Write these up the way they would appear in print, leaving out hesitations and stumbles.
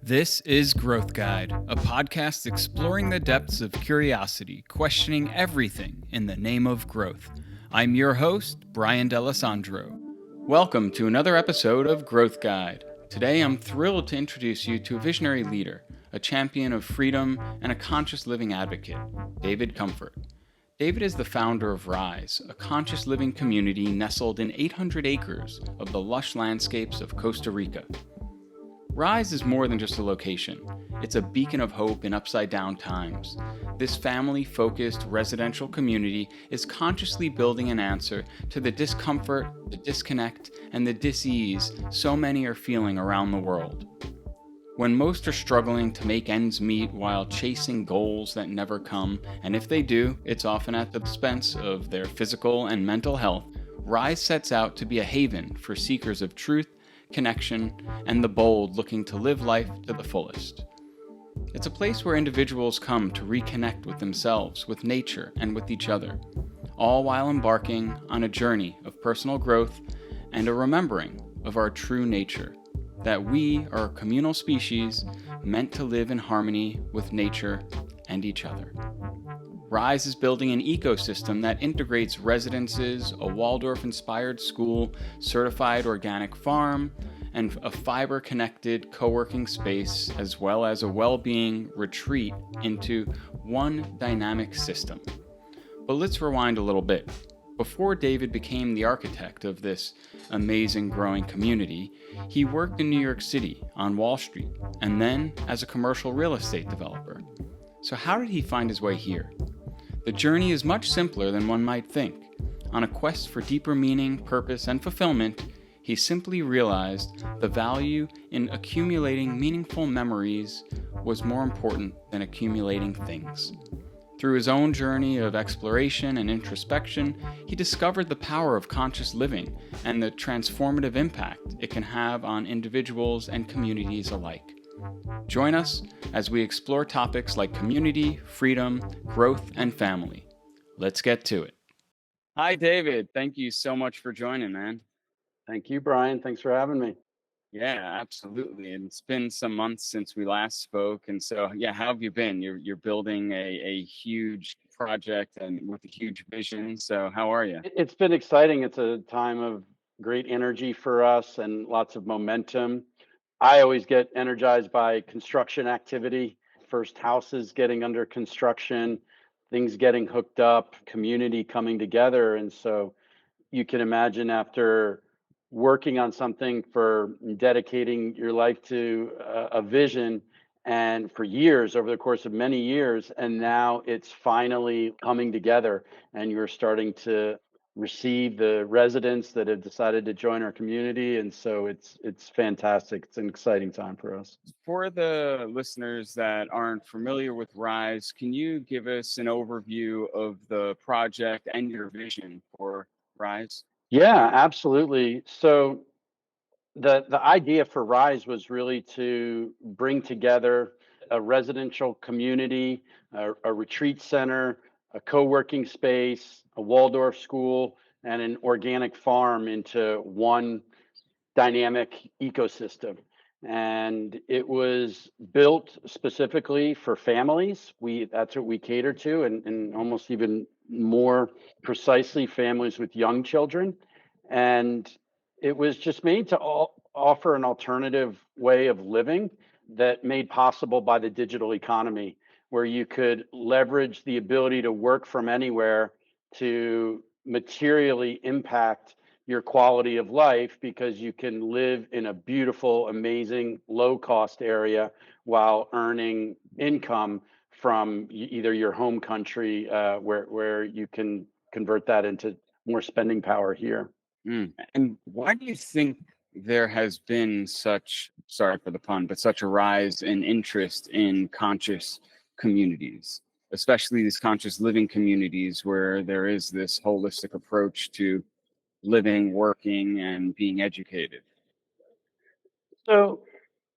This is Growth Guide, a podcast exploring the depths of curiosity, questioning everything in the name of growth. I'm your host, Brian D'Alessandro. Welcome to another episode of Growth Guide. Today I'm thrilled to introduce you to a visionary leader, a champion of freedom, and a conscious living advocate, David Comfort. David is the founder of Rise, a conscious living community nestled in 800 acres of the lush landscapes of Costa Rica. Rise is more than just a location. It's a beacon of hope in upside-down times. This family-focused residential community is consciously building an answer to the discomfort, the disconnect, and the dis-ease so many are feeling around the world. When most are struggling to make ends meet while chasing goals that never come, and if they do, it's often at the expense of their physical and mental health, Rise sets out to be a haven for seekers of truth, connection, and the bold looking to live life to the fullest. It's a place where individuals come to reconnect with themselves, with nature, and with each other, all while embarking on a journey of personal growth and a remembering of our true nature, that we are a communal species meant to live in harmony with nature and each other. Rise is building an ecosystem that integrates residences, a Waldorf-inspired school, certified organic farm, and a fiber-connected co-working space, as well as a well-being retreat into one dynamic system. But let's rewind a little bit. Before David became the architect of this amazing growing community, he worked in New York City on Wall Street, and then as a commercial real estate developer. So how did he find his way here? The journey is much simpler than one might think. On a quest for deeper meaning, purpose, and fulfillment, he simply realized the value in accumulating meaningful memories was more important than accumulating things. Through his own journey of exploration and introspection, he discovered the power of conscious living and the transformative impact it can have on individuals and communities alike. Join us as we explore topics like community, freedom, growth, and family. Let's get to it. Hi, David. Thank you so much for joining, man. Thank you, Brian. Thanks for having me. Yeah, absolutely. And it's been some months since we last spoke. And so, yeah, how have you been? You're building a huge project and with a huge vision. So how are you? It's been exciting. It's a time of great energy for us and lots of momentum. I always get energized by construction activity, first houses getting under construction, things getting hooked up, community coming together. And so you can imagine after working on something for dedicating your life to a vision and for years over the course of many years, and now it's finally coming together and you're starting to receive the residents that have decided to join our community. And so it's fantastic. It's an exciting time for us. For the listeners that aren't familiar with Rise, can you give us an overview of the project and your vision for Rise? Yeah, absolutely. So the idea for Rise was really to bring together a residential community, a retreat center, a co-working space, a Waldorf school, and an organic farm into one dynamic ecosystem. And it was built specifically for families. That's what we cater to, and almost even more precisely families with young children. And it was just made to offer an alternative way of living that made possible by the digital economy, where you could leverage the ability to work from anywhere to materially impact your quality of life because you can live in a beautiful, amazing, low cost area while earning income from either your home country, where you can convert that into more spending power here. And why do you think there has been such, sorry for the pun, but such a rise in interest in conscious communities, especially these conscious living communities where there is this holistic approach to living, working, and being educated? So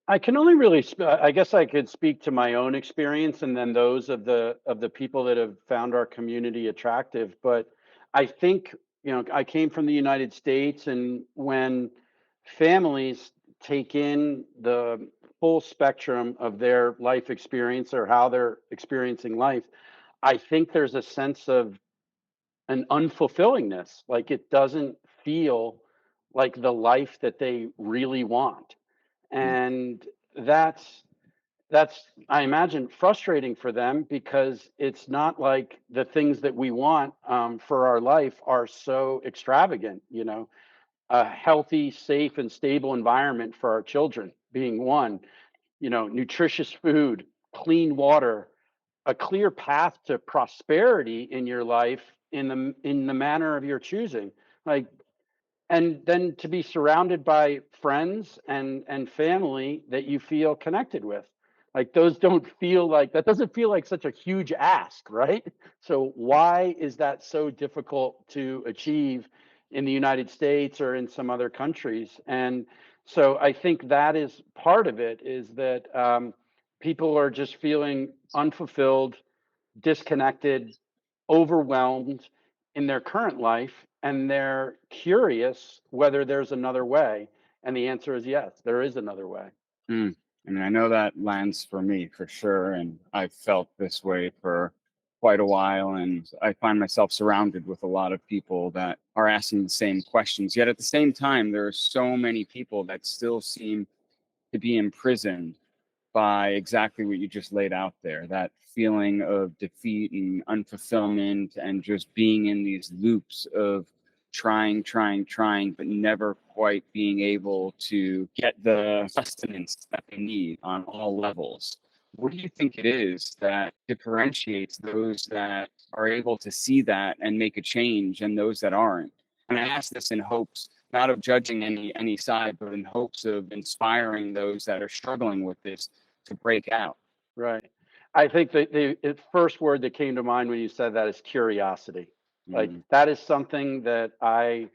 I can only really, I guess I could speak to my own experience and then those of the people that have found our community attractive. But I think, I came from the United States, and when families take in the full spectrum of their life experience or how they're experiencing life, I think there's a sense of an unfulfillingness. Like it doesn't feel like the life that they really want. Mm, And that's that's I imagine frustrating for them because it's not like the things that we want for our life are so extravagant. A healthy, safe, and stable environment for our children being one. Nutritious food, clean water, a clear path to prosperity in your life in the manner of your choosing. Like, and then to be surrounded by friends and family that you feel connected with. Like those don't feel like that doesn't feel like such a huge ask, right? So why is that so difficult to achieve in the United States or in some other countries? And so I think that is part of it, is that people are just feeling unfulfilled, disconnected, overwhelmed in their current life, and they're curious whether there's another way. And the answer is yes, there is another way. mm. I mean, I know that lands for me for sure, and I've felt this way for quite a while, and I find myself surrounded with a lot of people that are asking the same questions. Yet at the same time, there are so many people that still seem to be imprisoned by exactly what you just laid out there, that feeling of defeat and unfulfillment and just being in these loops of trying, but never quite being able to get the sustenance that they need on all levels. What do you think it is that differentiates those that are able to see that and make a change and those that aren't? And I ask this in hopes not of judging any side, but in hopes of inspiring those that are struggling with this to break out. Right. I think that the first word that came to mind when you said that is curiosity. Like Mm, that is something that I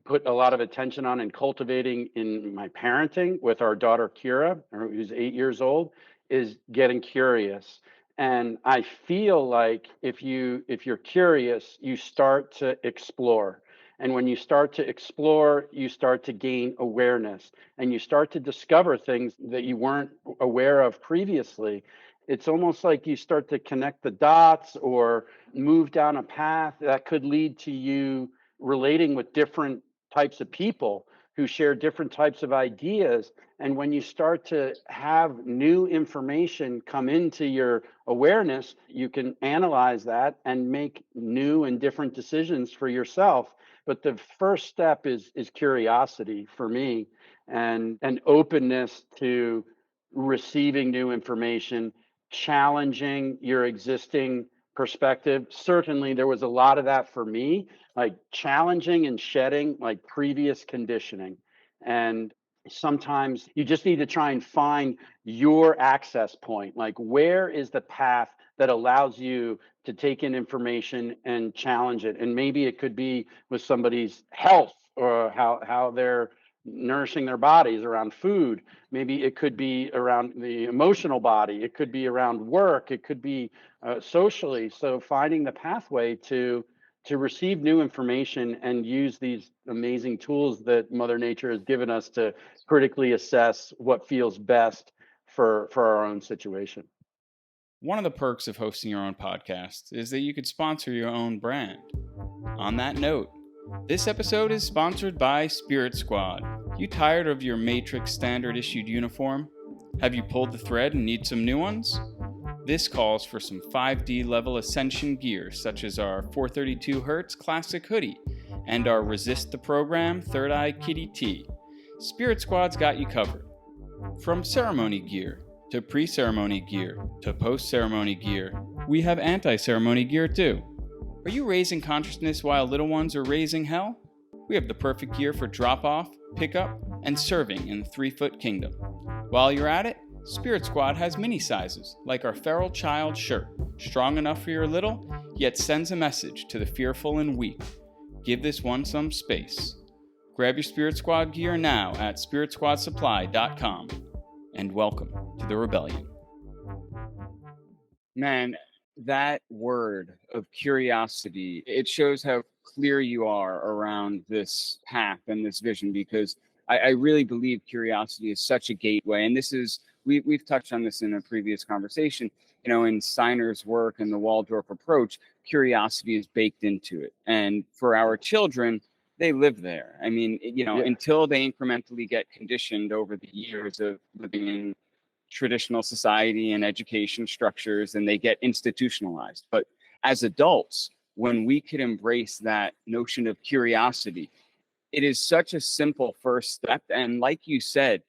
put a lot of attention on and cultivating in my parenting with our daughter Kira, who's 8 years old, is getting curious. And I feel like if you're curious, you start to explore. And when you start to explore, you start to gain awareness and you start to discover things that you weren't aware of previously. It's almost like you start to connect the dots or move down a path that could lead to you relating with different types of people who share different types of ideas. And when you start to have new information come into your awareness, you can analyze that and make new and different decisions for yourself. But the first step is curiosity for me, and an openness to receiving new information, challenging your existing perspective. Certainly, there was a lot of that for me, like challenging and shedding like previous conditioning. And sometimes you just need to try and find your access point. Like, where is the path that allows you to take in information and challenge it? And maybe it could be with somebody's health or how they're nourishing their bodies around food. Maybe it could be around the emotional body. It could be around work. It could be socially. So finding the pathway to receive new information and use these amazing tools that Mother Nature has given us to critically assess what feels best for our own situation. One of the perks of hosting your own podcast is that you could sponsor your own brand. On that note, this episode is sponsored by Spirit Squad. You tired of your Matrix standard issued uniform? Have you pulled the thread and need some new ones? This calls for some 5D level ascension gear, such as our 432Hz classic hoodie and our Resist the Program Third Eye Kitty tee. Spirit Squad's got you covered. From ceremony gear to pre-ceremony gear to post-ceremony gear, we have anti-ceremony gear too. Are you raising consciousness while little ones are raising hell? We have the perfect gear for drop-off, pickup, and serving in the 3-foot kingdom. While you're at it, Spirit Squad has mini sizes, like our Feral Child shirt, strong enough for your little, yet sends a message to the fearful and weak. Give this one some space. Grab your Spirit Squad gear now at spiritsquadsupply.com. And welcome to the rebellion. Man, that word of curiosity, it shows how clear you are around this path and this vision, because I really believe curiosity is such a gateway. And this is, we've touched on this in a previous conversation, in Steiner's work and the Waldorf approach, curiosity is baked into it. And for our children, they live there. I mean, until they incrementally get conditioned over the years of living in traditional society and education structures, and they get institutionalized. But as adults, when we could embrace that notion of curiosity, it is such a simple first step. And like you said,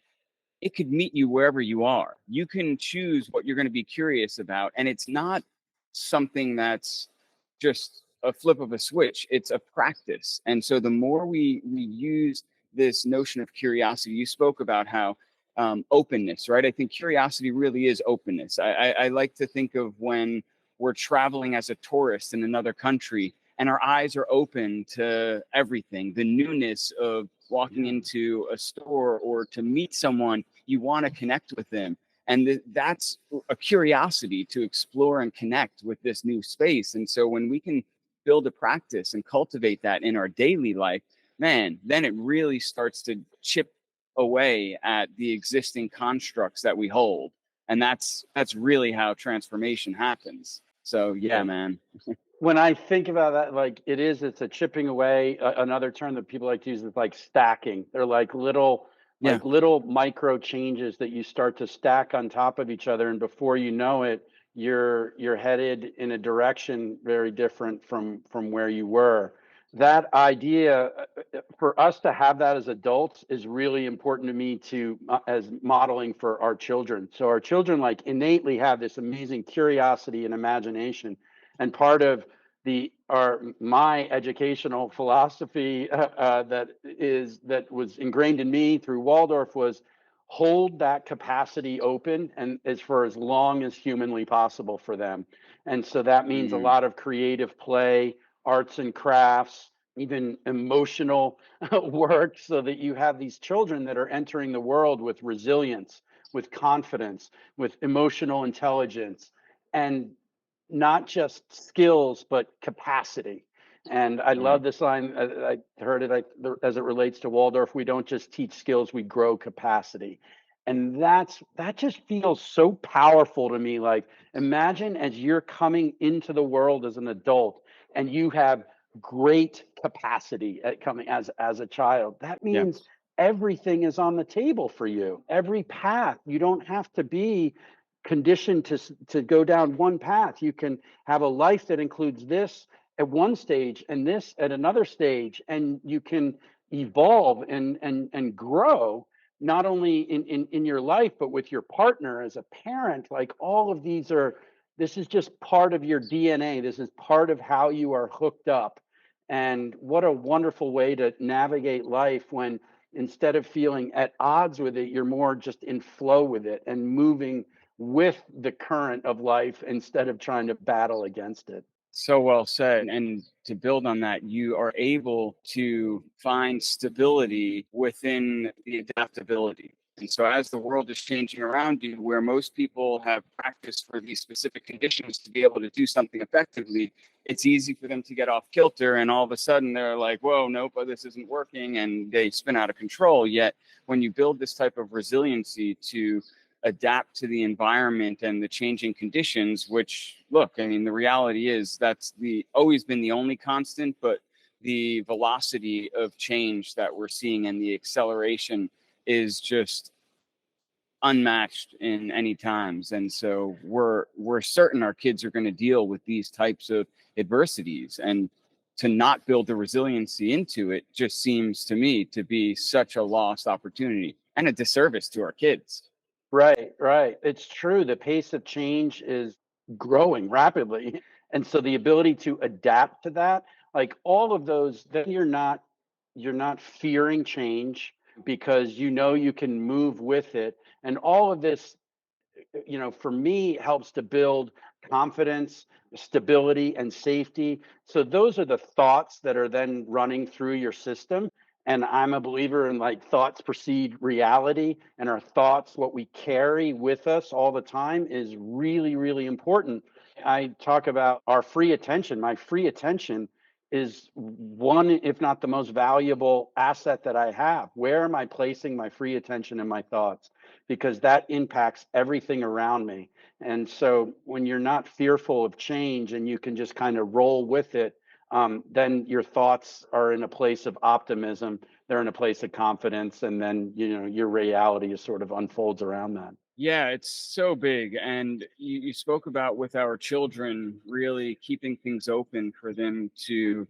it could meet you wherever you are. You can choose what you're going to be curious about. And it's not something that's just a flip of a switch, it's a practice. And so the more we use this notion of curiosity, you spoke about how openness, right? I think curiosity really is openness. I like to think of when we're traveling as a tourist in another country and our eyes are open to everything, the newness of walking into a store or to meet someone, you want to connect with them. And that's a curiosity to explore and connect with this new space. And so when we can build a practice and cultivate that in our daily life, man, then it really starts to chip away at the existing constructs that we hold. And that's really how transformation happens. So yeah, man. When I think about that, like it's a chipping away. Another term that people like to use is like stacking. They're Yeah. like little micro changes that you start to stack on top of each other, and before you know it, you're headed in a direction very different from where you were. That idea, for us to have that as adults is really important to me to as modeling for our children. So our children like innately have this amazing curiosity and imagination, and part of my educational philosophy that was ingrained in me through Waldorf was hold that capacity open and as for as long as humanly possible for them. And so that means a lot of creative play, arts and crafts, even emotional work, so that you have these children that are entering the world with resilience, with confidence, with emotional intelligence, and not just skills, but capacity. And I love this line. I heard it as it relates to Waldorf. We don't just teach skills, we grow capacity. And that just feels so powerful to me. Like, imagine as you're coming into the world as an adult and you have great capacity at coming as a child. That means everything is on the table for you. Every path. You don't have to be conditioned to go down one path. You can have a life that includes this at one stage and this at another stage, and you can evolve and grow not only in your life but with your partner as a parent. Like, all of these are, this is just part of your DNA. This is part of how you are hooked up. And what a wonderful way to navigate life when, instead of feeling at odds with it, you're more just in flow with it and moving with the current of life instead of trying to battle against it. So well said. And to build on that, you are able to find stability within the adaptability. And so as the world is changing around you, where most people have practiced for these specific conditions to be able to do something effectively, it's easy for them to get off kilter. And all of a sudden they're like, whoa, nope, this isn't working. And they spin out of control. Yet when you build this type of resiliency to adapt to the environment and the changing conditions, which, look, I mean, the reality is that's always been the only constant, but the velocity of change that we're seeing and the acceleration is just unmatched in any times. And so we're certain our kids are going to deal with these types of adversities, and to not build the resiliency into it just seems to me to be such a lost opportunity and a disservice to our kids. Right, right. It's true. The pace of change is growing rapidly. And so the ability to adapt to that, like all of those, then you're not fearing change because you know you can move with it. And all of this, for me, helps to build confidence, stability, and safety. So those are the thoughts that are then running through your system. And I'm a believer in, like, thoughts precede reality, and our thoughts, what we carry with us all the time, is really, really important. I talk about our free attention. My free attention is one, if not the most valuable asset that I have. Where am I placing my free attention and my thoughts? Because that impacts everything around me. And so when you're not fearful of change and you can just kind of roll with it, then your thoughts are in a place of optimism. They're in a place of confidence, and then your reality is sort of unfolds around that. Yeah, it's so big. And you spoke about with our children, really keeping things open for them to,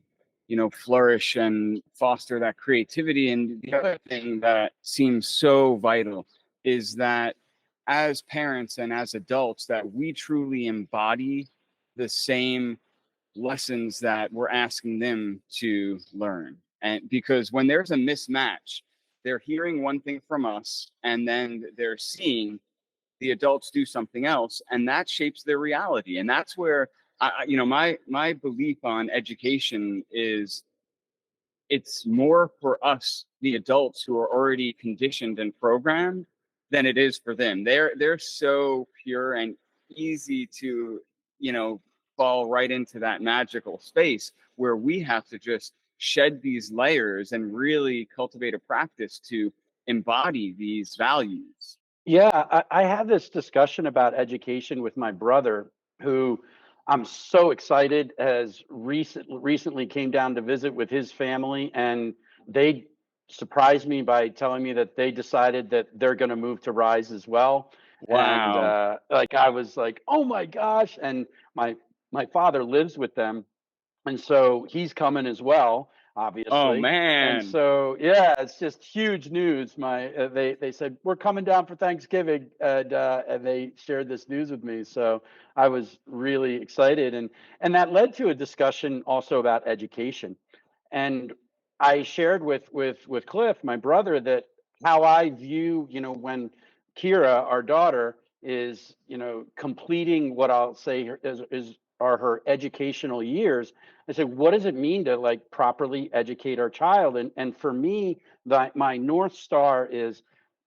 flourish and foster that creativity. And the other thing that seems so vital is that as parents and as adults, that we truly embody the same lessons that we're asking them to learn. And because when there's a mismatch, they're hearing one thing from us and then they're seeing the adults do something else, and that shapes their reality. And that's where my belief on education is it's more for us, the adults who are already conditioned and programmed, than it is for them. They're so pure and easy to, fall right into that magical space where we have to just shed these layers and really cultivate a practice to embody these values. Yeah, I had this discussion about education with my brother, who I'm so excited has recently came down to visit with his family, and they surprised me by telling me that they decided that they're going to move to Rise as well. And Wow. like I was like, oh my gosh! And my my father lives with them, and so he's coming as well, Oh obviously. And man. so yeah, it's just huge news. My they said we're coming down for Thanksgiving, and they shared this news with me. So I was really excited, and that led to a discussion also about education. And I shared with Cliff, my brother, that how I view, when Kira, our daughter, is, completing what I'll say is are her educational years. I said, what does it mean to like properly educate our child? And for me, my North Star is,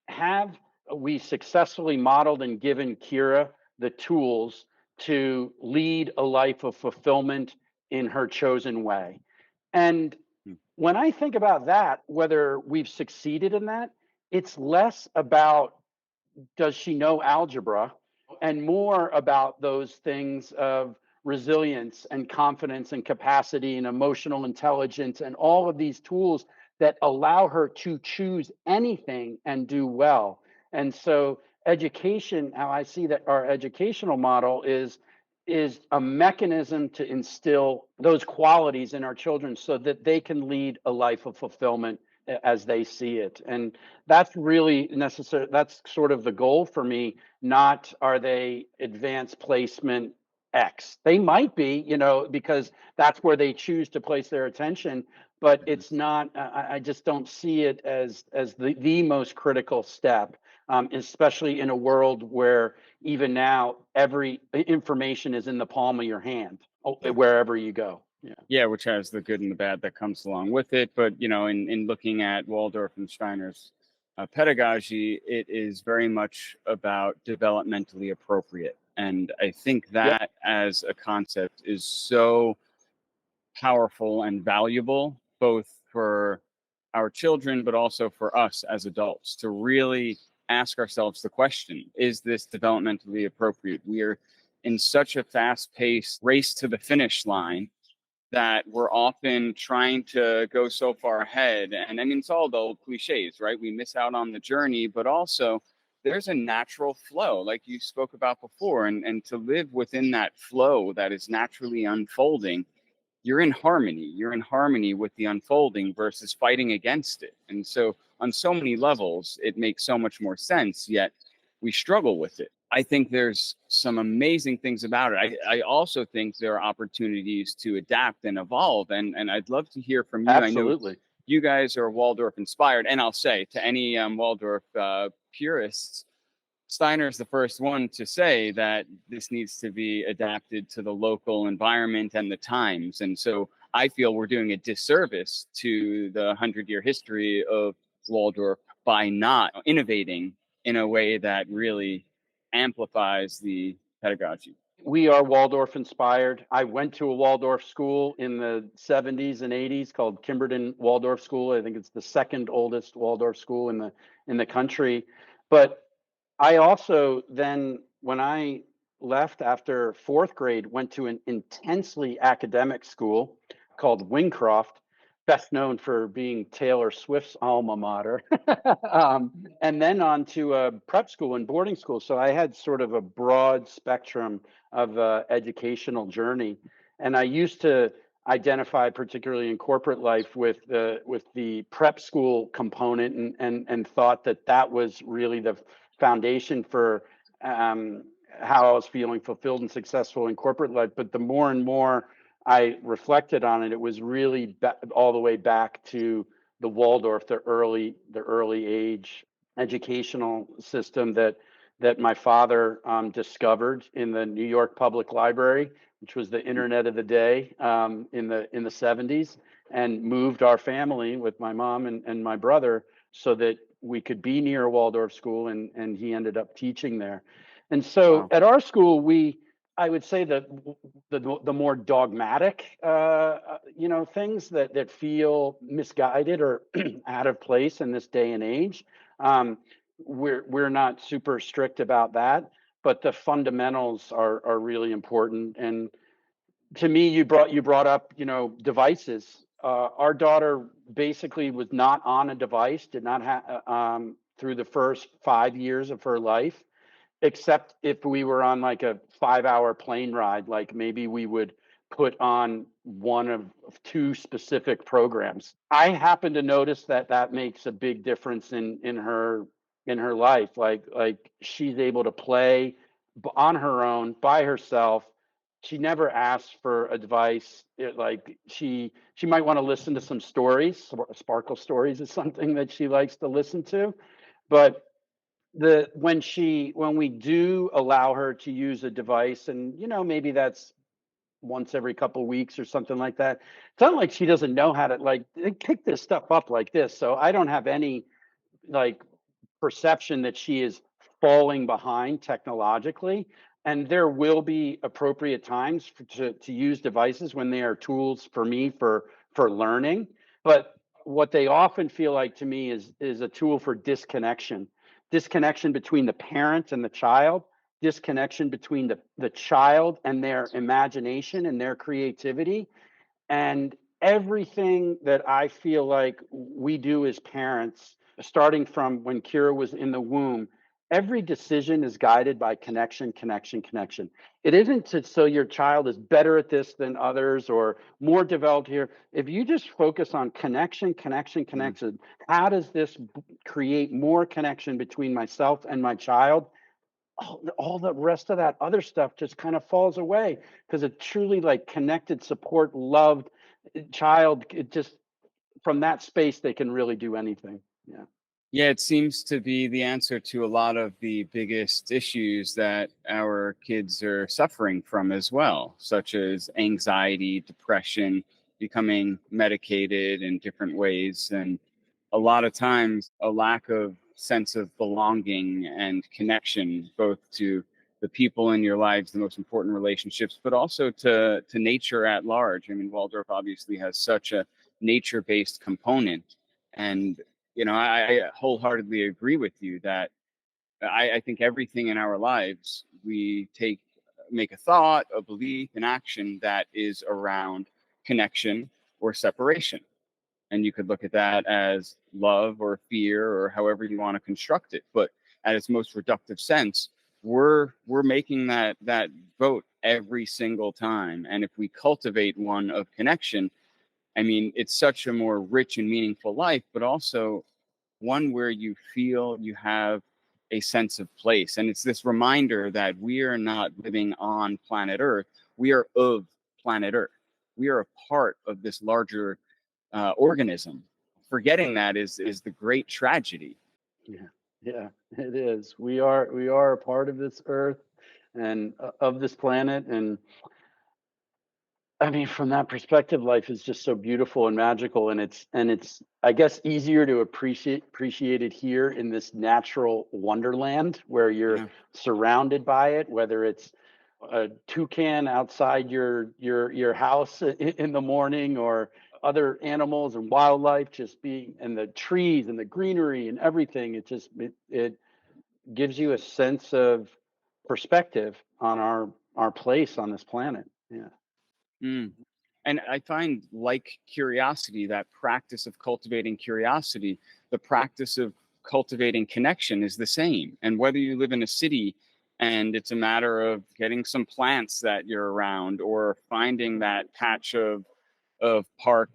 have we successfully modeled and given Kira the tools to lead a life of fulfillment in her chosen way? And when I think about that, whether we've succeeded in that, it's less about does she know algebra and more about those things of resilience and confidence and capacity and emotional intelligence and all of these tools that allow her to choose anything and do well. And so education, how I see that our educational model is a mechanism to instill those qualities in our children so that they can lead a life of fulfillment as they see it. And that's really necessary. That's sort of the goal for me. Not are they advanced placement X? They might be, because that's where they choose to place their attention. But it's not. I just don't see it as the most critical step, especially in a world where even now every information is in the palm of your hand, wherever you go. Yeah. Yeah, which has the good and the bad that comes along with it. But, in looking at Waldorf and Steiner's pedagogy, it is very much about developmentally appropriate. And I think Yep. that as a concept is so powerful and valuable, both for our children, but also for us as adults to really ask ourselves the question, is this developmentally appropriate? We are in such a fast paced race to the finish line that we're often trying to go so far ahead. And I mean, it's all the old cliches, right? We miss out on the journey, but also there's a natural flow, like you spoke about before. And to live within that flow that is naturally unfolding, you're in harmony with the unfolding versus fighting against it. And so on so many levels it makes so much more sense, yet we struggle with it. I think there's some amazing things about it. I also think there are opportunities to adapt and evolve, and I'd love to hear from you. I know Absolutely. you guys are Waldorf inspired, and I'll say to any Waldorf purists, Steiner's the first one to say that this needs to be adapted to the local environment and the times. And so I feel we're doing a disservice to the 100-year history of Waldorf by not innovating in a way that really amplifies the pedagogy. we are Waldorf inspired. I went to a Waldorf school in the 70s and 80s called Kimberton Waldorf School. I think it's the second oldest Waldorf school in the country. But I also then, when I left after fourth grade, went to an intensely academic school called Wingcroft, best known for being Taylor Swift's alma mater, and then on to a prep school and boarding school. So I had sort of a broad spectrum of educational journey. And I used to identify, particularly in corporate life, with the prep school component, and thought that that was really the foundation for how I was feeling fulfilled and successful in corporate life. But the more and more I reflected on it, it was really all the way back to the Waldorf, the early age educational system that my father discovered in the New York Public Library, which was the internet of the day in the 70s, and moved our family with my mom and my brother so that we could be near a Waldorf school, and he ended up teaching there. And so Wow. at our school, I would say that the more dogmatic, things that feel misguided or out of place in this day and age, we're not super strict about that, but the fundamentals are really important. And to me, you brought up, devices. Our daughter basically was not on a device, did not have through the first 5 years of her life, except if we were on like a 5-hour plane ride. Like maybe we would put on one of two specific programs. I happen to notice that that makes a big difference in her life. Like she's able to play on her own by herself. She never asks for advice. Like she might want to listen to some stories. Sparkle stories is something that she likes to listen to, but when we do allow her to use a device, and maybe that's once every couple of weeks or something like that, it's not like she doesn't know how to like pick this stuff up like this. So I don't have any like perception that she is falling behind technologically. And there will be appropriate times to use devices when they are tools for me for learning. But what they often feel like to me is a tool for disconnection between the parent and the child, disconnection between the child and their imagination and their creativity. And everything that I feel like we do as parents, starting from when Kira was in the womb, every decision is guided by connection, connection, connection. It isn't so your child is better at this than others or more developed here. If you just focus on connection, connection, Mm. connection, how does this create more connection between myself and my child? All the rest of that other stuff just kind of falls away, because a truly like connected, support, loved child, it just, from that space they can really do anything. Yeah. Yeah, it seems to be the answer to a lot of the biggest issues that our kids are suffering from as well, such as anxiety, depression, becoming medicated in different ways, and a lot of times a lack of sense of belonging and connection, both to the people in your lives, the most important relationships, but also to nature at large. I mean, Waldorf obviously has such a nature-based component, and I wholeheartedly agree with you that I think everything in our lives we make a thought, a belief, an action that is around connection or separation. And you could look at that as love or fear or however you want to construct it. But at its most reductive sense, we're making that vote every single time. And if we cultivate one of connection, I mean, it's such a more rich and meaningful life, but also one where you feel you have a sense of place. And it's this reminder that we are not living on planet Earth, we are of planet Earth. We are a part of this larger organism. Forgetting that is the great tragedy. Yeah. Yeah, it is. We are a part of this earth and of this planet. And I mean, from that perspective, life is just so beautiful and magical, and it's I guess easier to appreciate it here in this natural wonderland where you're Yeah. surrounded by it, whether it's a toucan outside your house in the morning, or other animals and wildlife just being, and the trees and the greenery and everything. It gives you a sense of perspective on our place on this planet. Yeah. Mm. And I find, like curiosity, that practice of cultivating curiosity, the practice of cultivating connection is the same. And whether you live in a city and it's a matter of getting some plants that you're around, or finding that patch of park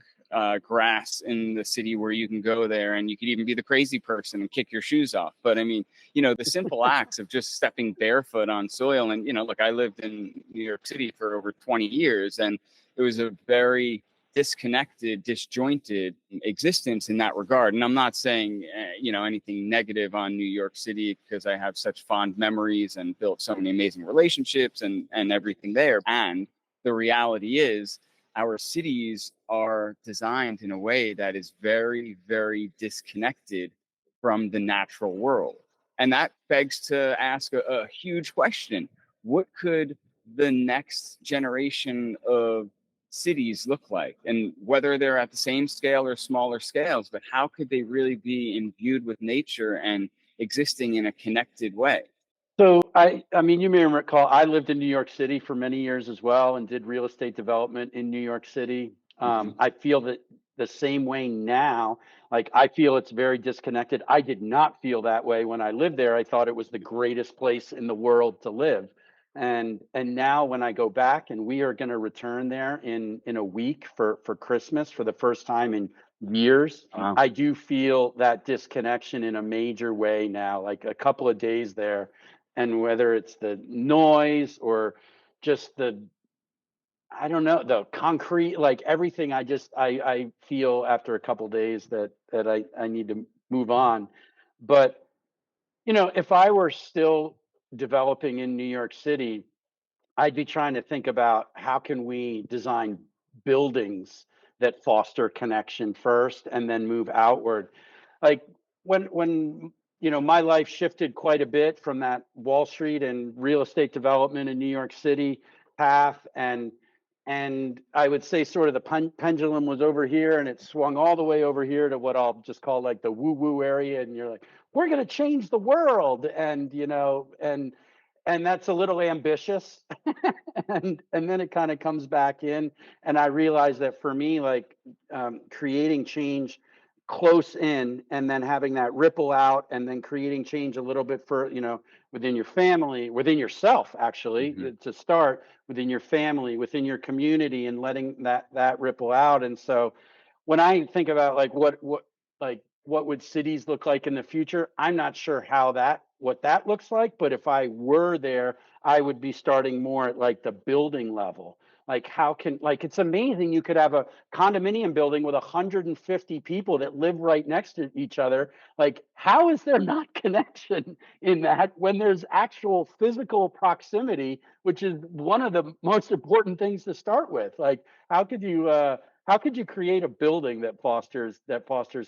grass in the city where you can go there and you could even be the crazy person and kick your shoes off. But I mean, the simple acts of just stepping barefoot on soil. And, look, I lived in New York City for over 20 years, and it was a very disconnected, disjointed existence in that regard. And I'm not saying, anything negative on New York City, because I have such fond memories and built so many amazing relationships and everything there. And the reality is, our cities are designed in a way that is very, very disconnected from the natural world. And that begs to ask a huge question. What could the next generation of cities look like? And whether they're at the same scale or smaller scales, but how could they really be imbued with nature and existing in a connected way? So I mean, you may recall I lived in New York City for many years as well, and did real estate development in New York City. Mhm. I feel that the same way now. Like, I feel it's very disconnected. I did not feel that way when I lived there. I thought it was the greatest place in the world to live. And now when I go back, and we are going to return there in a week for Christmas for the first time in years, Wow. I do feel that disconnection in a major way now. Like, a couple of days there, and whether it's the noise or just the, I don't know, the concrete, like everything, I feel after a couple days that I need to move on. But if I were still developing in New York City, I'd be trying to think about how can we design buildings that foster connection first, and then move outward. Like, when my life shifted quite a bit from that Wall Street and real estate development in New York City path, and I would say sort of the pendulum was over here, and it swung all the way over here to what I'll just call like the woo woo area, and you're like, we're going to change the world, and that's a little ambitious. And then it kind of comes back in, and I realize that for me, like, creating change close in, and then having that ripple out, and then creating change a little bit for within your family, within yourself, actually, Mhm. to start within your family, within your community, and letting that ripple out. And so when I think about, like, what would cities look like in the future, I'm not sure what that looks like. But if I were there, I would be starting more at, like, the building level. Like, it's amazing you could have a condominium building with 150 people that live right next to each other. Like, how is there not connection in that, when there's actual physical proximity, which is one of the most important things to start with? Like, how could you create a building that fosters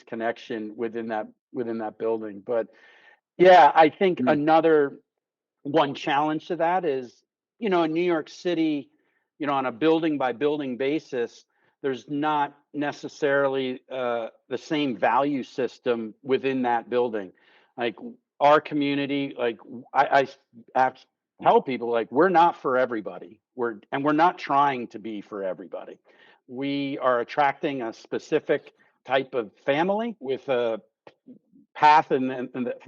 connection within that building? But yeah, I think Mm. another one challenge to that is, in New York City, on a building by building basis, there's not necessarily the same value system within that building. Like, our community, like, I have to tell people, like, we're not for everybody. We're not trying to be for everybody. We are attracting a specific type of family with a path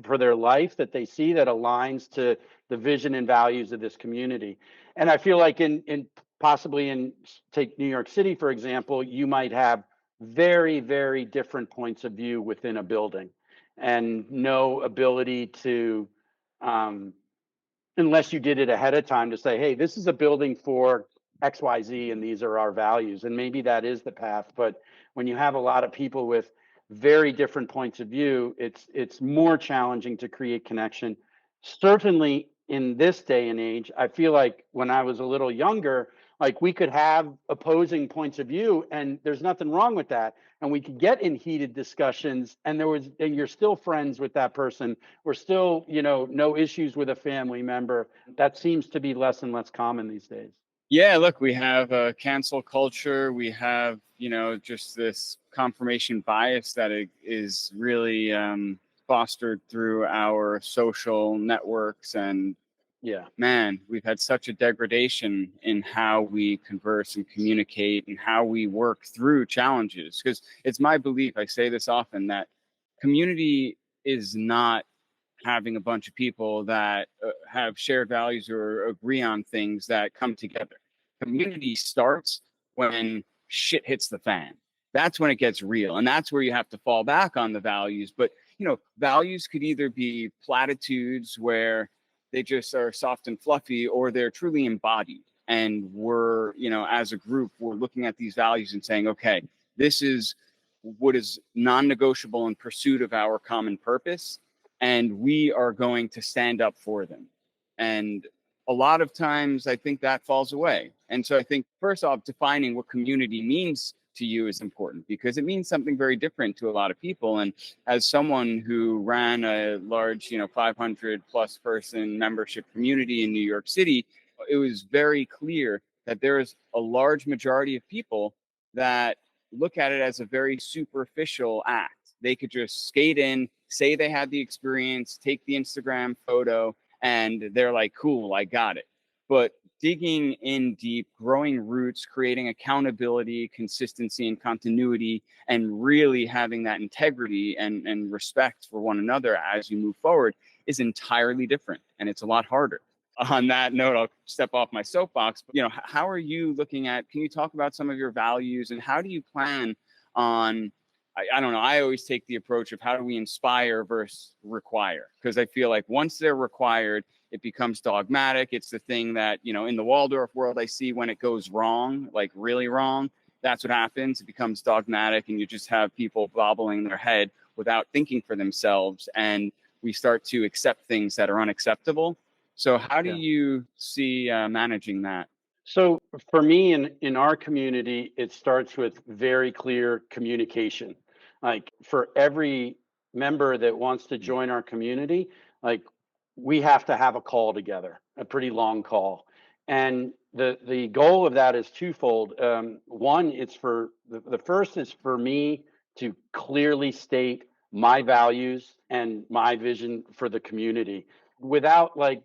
for their life that they see that aligns to the vision and values of this community. And I feel like in possibly in take New York City, for example, you might have very, very different points of view within a building, and no ability to, um, unless you did it ahead of time, to say, hey, this is a building for XYZ, and these are our values. And maybe that is the path. But when you have a lot of people with very different points of view, it's more challenging to create connection. Certainly in this day and age, I feel like when I was a little younger, Like we could have opposing points of view, and there's nothing wrong with that. And we could get in heated discussions, and you're still friends with that person. We're still, no issues with a family member. That seems to be less and less common these days. Yeah, look, we have a cancel culture. We have, just this confirmation bias that is really fostered through our social networks. And Yeah. man, we've had such a degradation in how we converse and communicate and how we work through challenges. Because it's my belief, I say this often, that community is not having a bunch of people that have shared values or agree on things that come together. Community starts when shit hits the fan. That's when it gets real. And that's where you have to fall back on the values. But, values could either be platitudes where they just are soft and fluffy, or they're truly embodied. And we're, as a group, we're looking at these values and saying, okay, this is what is non-negotiable in pursuit of our common purpose, and we are going to stand up for them. And a lot of times I think that falls away. And so I think, first off, defining what community means to you is important, because it means something very different to a lot of people. And as someone who ran a large, 500 plus person membership community in New York City, it was very clear that there is a large majority of people that look at it as a very superficial act. They could just skate in, say they had the experience, take the Instagram photo, and they're like, cool, I got it. But digging in deep, growing roots, creating accountability, consistency, and continuity, and really having that integrity and respect for one another as you move forward is entirely different. And it's a lot harder. On that note, I'll step off my soapbox. But, how are you looking at, can you talk about some of your values, and how do you plan on, I don't know, I always take the approach of how do we inspire versus require? Because I feel like once they're required, it becomes dogmatic. It's the thing that, in the Waldorf world, I see when it goes wrong, like really wrong, that's what happens. It becomes dogmatic, and you just have people bobbling their head without thinking for themselves. And we start to accept things that are unacceptable. So how do you see managing that? So for me, in our community, it starts with very clear communication. Like for every member that wants to join our community, like we have to have a call together, a pretty long call. And the goal of that is twofold. One, it's for the first is for me to clearly state my values and my vision for the community without like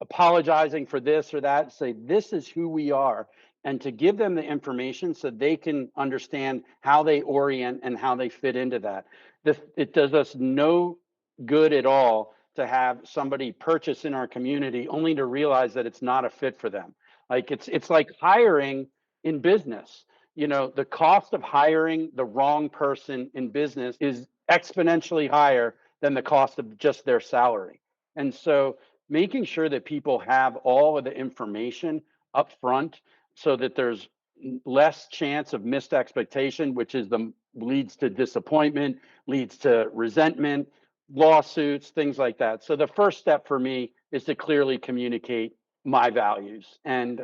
apologizing for this or that. Say this is who we are, and to give them the information so they can understand how they orient and how they fit into that. It does us no good at all to have somebody purchase in our community only to realize that it's not a fit for them. Like it's like hiring in business. The cost of hiring the wrong person in business is exponentially higher than the cost of just their salary. And so making sure that people have all of the information up front so that there's less chance of missed expectation, which leads to disappointment, leads to resentment, lawsuits, things like that. So the first step for me is to clearly communicate my values. And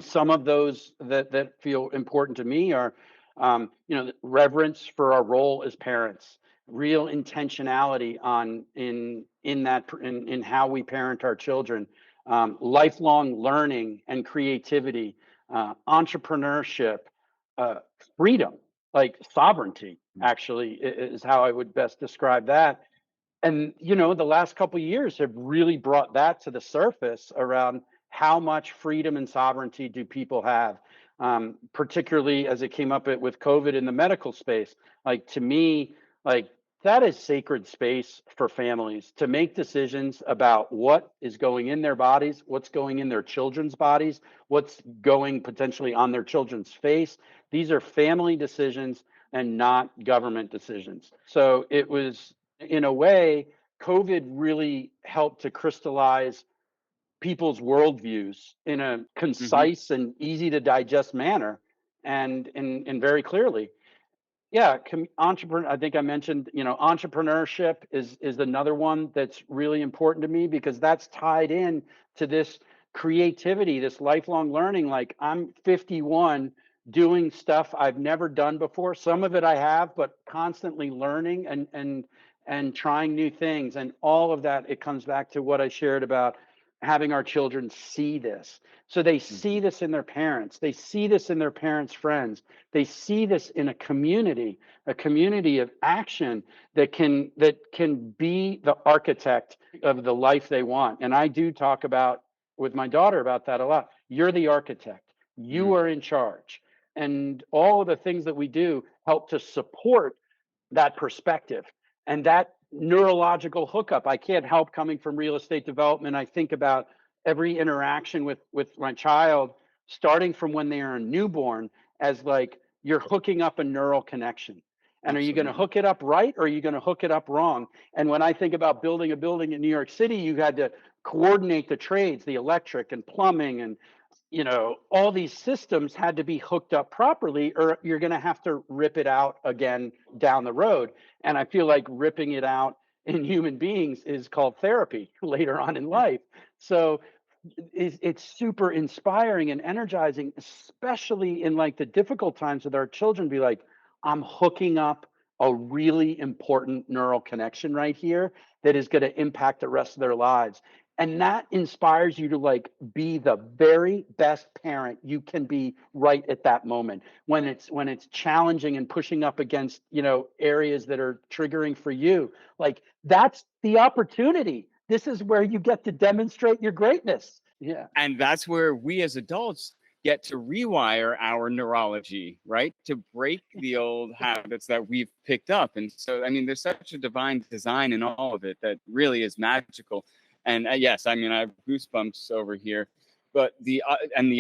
some of those that feel important to me are reverence for our role as parents, real intentionality in how we parent our children, lifelong learning and creativity, entrepreneurship, uh, freedom, like sovereignty actually is how I would best describe that. And the last couple of years have really brought that to the surface around how much freedom and sovereignty do people have, particularly as it came up with COVID in the medical space. Like to me, like that is sacred space for families to make decisions about what is going in their bodies, what's going in their children's bodies, what's going potentially on their children's face. These are family decisions and not government decisions. So it was, in a way, COVID really helped to crystallize people's worldviews in a Mm-hmm. concise and easy to digest manner, and very clearly. Yeah, entrepreneur. I think I mentioned, entrepreneurship is another one that's really important to me because that's tied in to this creativity, this lifelong learning. Like, I'm 51 doing stuff I've never done before. Some of it I have, but constantly learning and trying new things. And all of that, it comes back to what I shared about having our children see this. So they see this in their parents. They see this in their parents' friends. They see this in a community of action that can be the architect of the life they want. And I do talk about with my daughter about that a lot. You're the architect. You are in charge. And all of the things that we do help to support that perspective and that neurological hookup. I can't help, coming from real estate development, I think about every interaction with my child, starting from when they are a newborn, as like you're hooking up a neural connection. And are you going to Absolutely. hook it up right, or are you going to hook it up wrong? And when I think about building a building in New York City, you had to coordinate the trades, the electric and plumbing, and all these systems had to be hooked up properly, or you're going to have to rip it out again down the road. And I feel like ripping it out in human beings is called therapy later on in Yeah. life. So it's super inspiring and energizing, especially in like the difficult times with our children. Be like, I'm hooking up a really important neural connection right here that is going to impact the rest of their lives. And that inspires you to like be the very best parent you can be right at that moment, when it's challenging and pushing up against areas that are triggering for you. Like, that's the opportunity. This is where you get to demonstrate your greatness. Yeah. And that's where we as adults get to rewire our neurology, right? To break the old habits that we've picked up. And so, I mean, there's such a divine design in all of it that really is magical. And yes, I mean, I have goosebumps over here. But the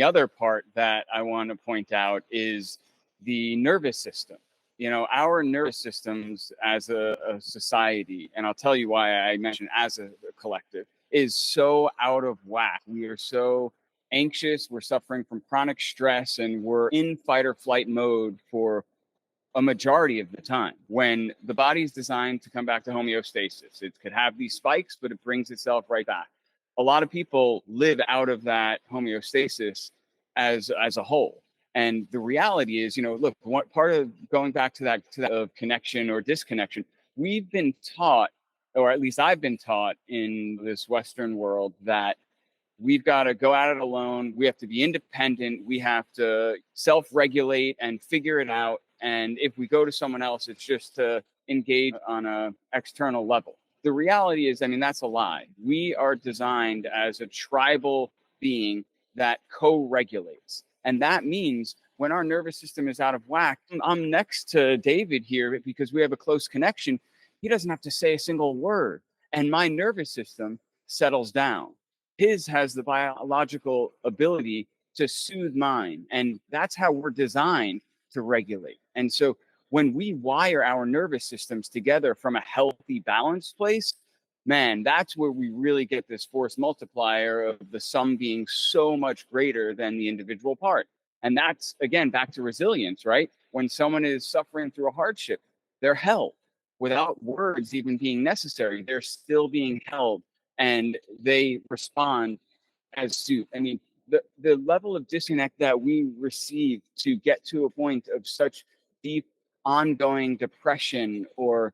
other part that I want to point out is the nervous system. Our nervous systems as a society, and I'll tell you why I mentioned as a collective, is so out of whack. We are so anxious, we're suffering from chronic stress, and we're in fight or flight mode for a majority of the time, when the body's designed to come back to homeostasis. It could have these spikes, but it brings itself right back. A lot of people live out of that homeostasis as a whole. And the reality is, look, what part of going back to that of connection or disconnection, we've been taught, or at least I've been taught in this Western world, that we've got to go at it alone. We have to be independent. We have to self-regulate and figure it out. And if we go to someone else, it's just to engage on an external level. The reality is, I mean, that's a lie. We are designed as a tribal being that co-regulates. And that means when our nervous system is out of whack, I'm next to David here because we have a close connection. He doesn't have to say a single word. And my nervous system settles down. His has the biological ability to soothe mine. And that's how we're designed to regulate. And so when we wire our nervous systems together from a healthy, balanced place, man, that's where we really get this force multiplier of the sum being so much greater than the individual part. And that's, again, back to resilience, right? When someone is suffering through a hardship, they're held without words even being necessary. They're still being held, and they respond as soup. I mean, the level of disconnect that we receive to get to a point of such deep, ongoing depression or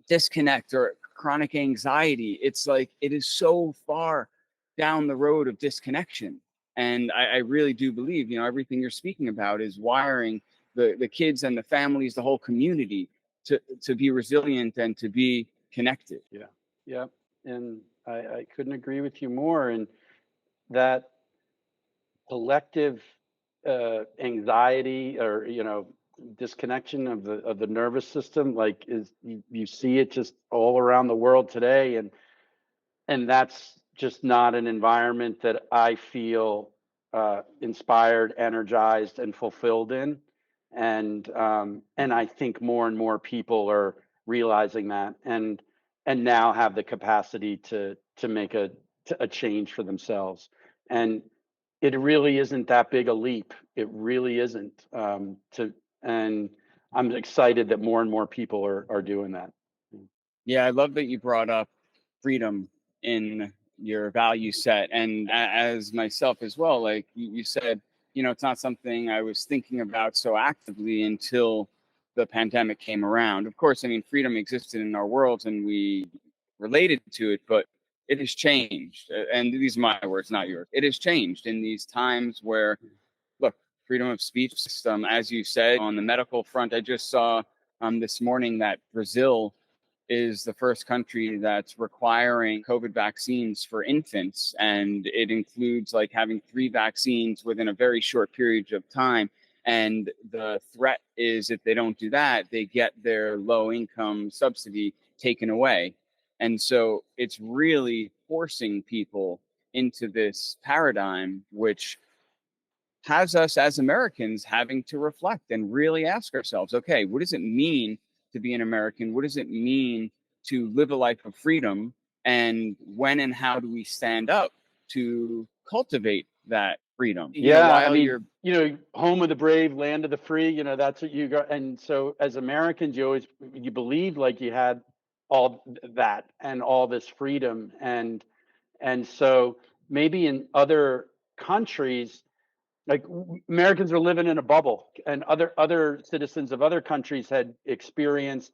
disconnect or chronic anxiety, it's like it is so far down the road of disconnection. And I really do believe, everything you're speaking about is wiring the kids and the families, the whole community to be resilient and to be connected. Yeah. Yeah. And I couldn't agree with you more. And that collective anxiety, or disconnection of the nervous system, like, is you see it just all around the world today. And that's just not an environment that I feel inspired, energized, and fulfilled in. And I think more and more people are realizing that, and now have the capacity to make a change for themselves. And it really isn't that big a leap. It really isn't. And I'm excited that more and more people are doing that. Yeah, I love that you brought up freedom in your value set. And as myself as well, like you said, it's not something I was thinking about so actively until the pandemic came around. Of course, I mean, freedom existed in our worlds and we related to it, but it has changed. And these are my words, not yours. It has changed in these times where, look, freedom of speech system, as you said, on the medical front. I just saw this morning that Brazil is the first country that's requiring COVID vaccines for infants. And it includes like having 3 vaccines within a very short period of time. And the threat is if they don't do that, they get their low income subsidy taken away. And so it's really forcing people into this paradigm, which has us as Americans having to reflect and really ask ourselves, okay, what does it mean to be an American? What does it mean to live a life of freedom? And when and how do we stand up to cultivate that freedom? Yeah, I While mean, you're home of the brave, land of the free, that's what you got. And so as Americans, you believed like you had all that and all this freedom. And so maybe in other countries, like Americans are living in a bubble, and other citizens of other countries had experienced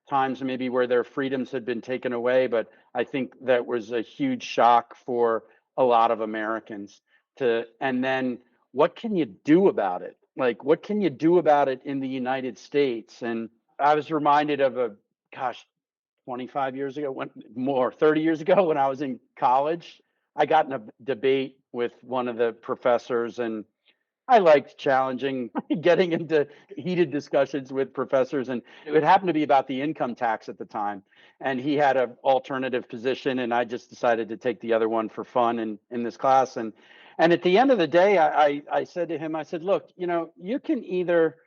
times maybe where their freedoms had been taken away. But I think that was a huge shock for a lot of Americans. And then what can you do about it? Like, what can you do about it in the United States? And I was reminded of 25 years ago, 30 years ago, when I was in college. I got in a debate with one of the professors, and I liked challenging, getting into heated discussions with professors. And it happened to be about the income tax at the time. And he had an alternative position, and I just decided to take the other one for fun in this class. And at the end of the day, I said to him, I said, look, you can either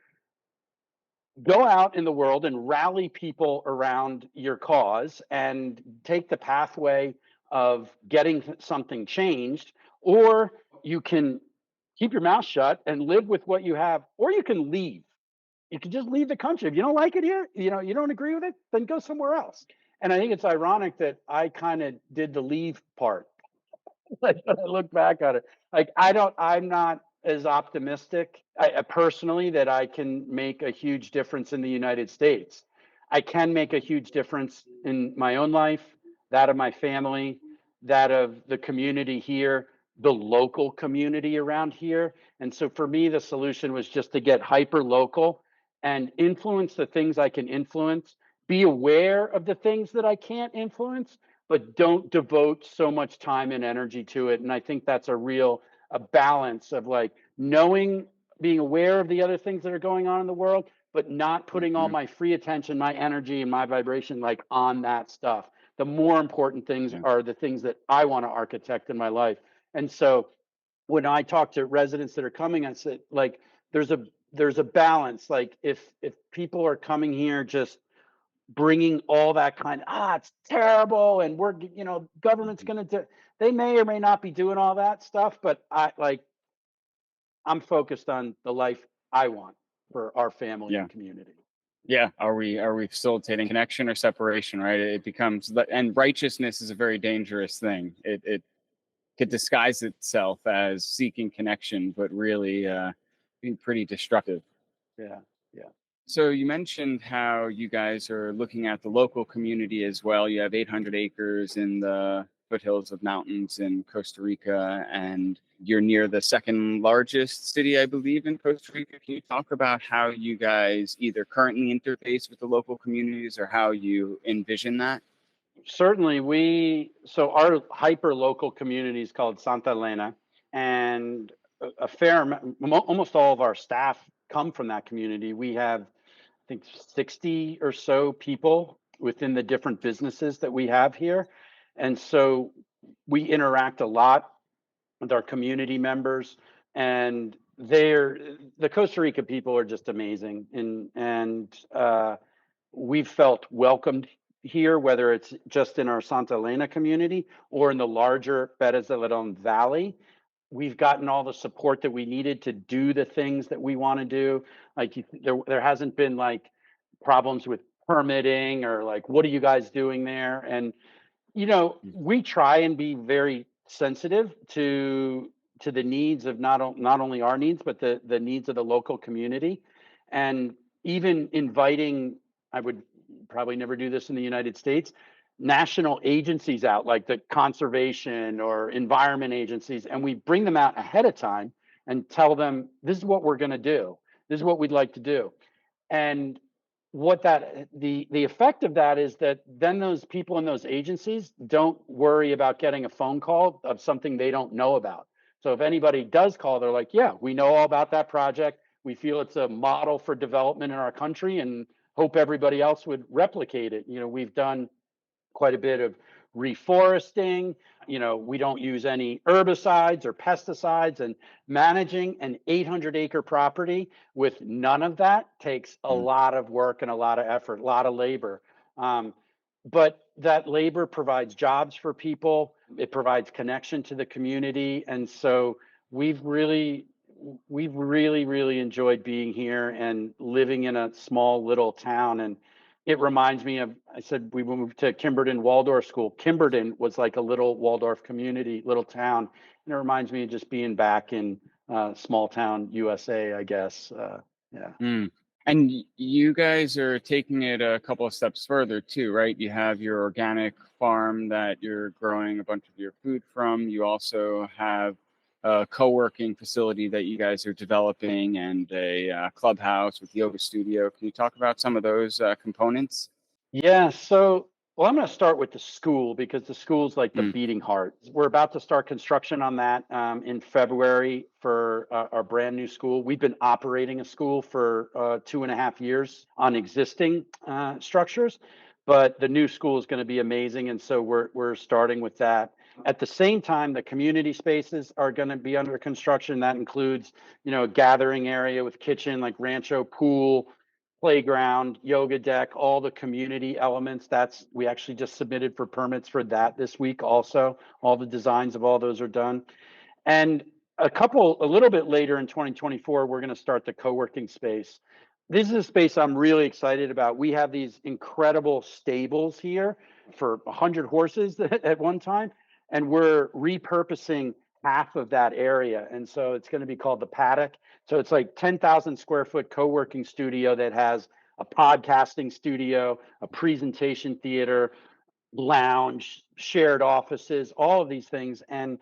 go out in the world and rally people around your cause and take the pathway of getting something changed, or you can keep your mouth shut and live with what you have, or you can leave. You can just leave the country. If you don't like it here, you don't agree with it, then go somewhere else. And I think it's ironic that I kind of did the leave part. Like, when I look back on it, like I'm not as optimistic personally that I can make a huge difference in the United States. I can make a huge difference in my own life, that of my family, that of the community here, the local community around here. And so for me, the solution was just to get hyper local and influence the things I can influence, be aware of the things that I can't influence, but don't devote so much time and energy to it. And I think that's a balance of like knowing, being aware of the other things that are going on in the world, but not putting all my free attention, my energy, and my vibration like on that stuff. The more important things are the things that I want to architect in my life. And so when I talk to residents that are coming, I said, like, there's a balance. Like, if people are coming here just bringing all that it's terrible, and government's going to do, they may or may not be doing all that stuff, but I'm focused on the life I want for our family and community. Yeah. Are we facilitating connection or separation, right? It becomes, and righteousness is a very dangerous thing. It could disguise itself as seeking connection, but really being pretty destructive. Yeah. Yeah. So you mentioned how you guys are looking at the local community as well. You have 800 acres in the foothills of mountains in Costa Rica, and you're near the second largest city, I believe, in Costa Rica. Can you talk about how you guys either currently interface with the local communities or how you envision that? Certainly, so our hyper local community is called Santa Elena, and almost all of our staff come from that community. We have, I think, 60 or so people within the different businesses that we have here. And so we interact a lot with our community members, and the Costa Rica people are just amazing. And we've felt welcomed here, whether it's just in our Santa Elena community or in the larger Perez de Leon Valley. We've gotten all the support that we needed to do the things that we want to do. Like, there hasn't been like problems with permitting or like, what are you guys doing there? And We try and be very sensitive to the needs of not only our needs, but the needs of the local community. And even inviting, I would probably never do this in the United States, national agencies out, like the conservation or environment agencies, and we bring them out ahead of time and tell them, this is what we're going to do. This is what we'd like to do. And what that the effect of that is that then those people in those agencies don't worry about getting a phone call of something they don't know about. So if anybody does call, they're like, yeah, we know all about that project. We feel it's a model for development in our country and hope everybody else would replicate it. We've done quite a bit of reforesting. We don't use any herbicides or pesticides, and managing an 800-acre property with none of that takes a Mm, lot of work and a lot of effort, a lot of labor. But that labor provides jobs for people. It provides connection to the community, and so we've really, really enjoyed being here and living in a small little town. And it reminds me of, I said we moved to Kimberton Waldorf School. Kimberton was like a little Waldorf community, little town. And it reminds me of just being back in small town USA, I guess. Yeah. mm. And you guys are taking it a couple of steps further too, right? You have your organic farm that you're growing a bunch of your food from. You also have a co-working facility that you guys are developing, and a clubhouse with yoga studio. Can you talk about some of those components? Yeah. So, well, I'm going to start with the school because the school's like the Mm, beating heart. We're about to start construction on that in February for our brand new school. We've been operating a school for 2.5 years on existing structures, but the new school is going to be amazing, and so we're starting with that. At the same time, the community spaces are going to be under construction. That includes, a gathering area with kitchen, like rancho pool, playground, yoga deck, all the community elements. We actually just submitted for permits for that this week also. All the designs of all those are done. And a little bit later in 2024, we're going to start the co-working space. This is a space I'm really excited about. We have these incredible stables here for 100 horses at one time, and we're repurposing half of that area. And so it's going to be called the paddock. So it's like 10,000 square foot co-working studio that has a podcasting studio, a presentation theater, lounge, shared offices, all of these things. And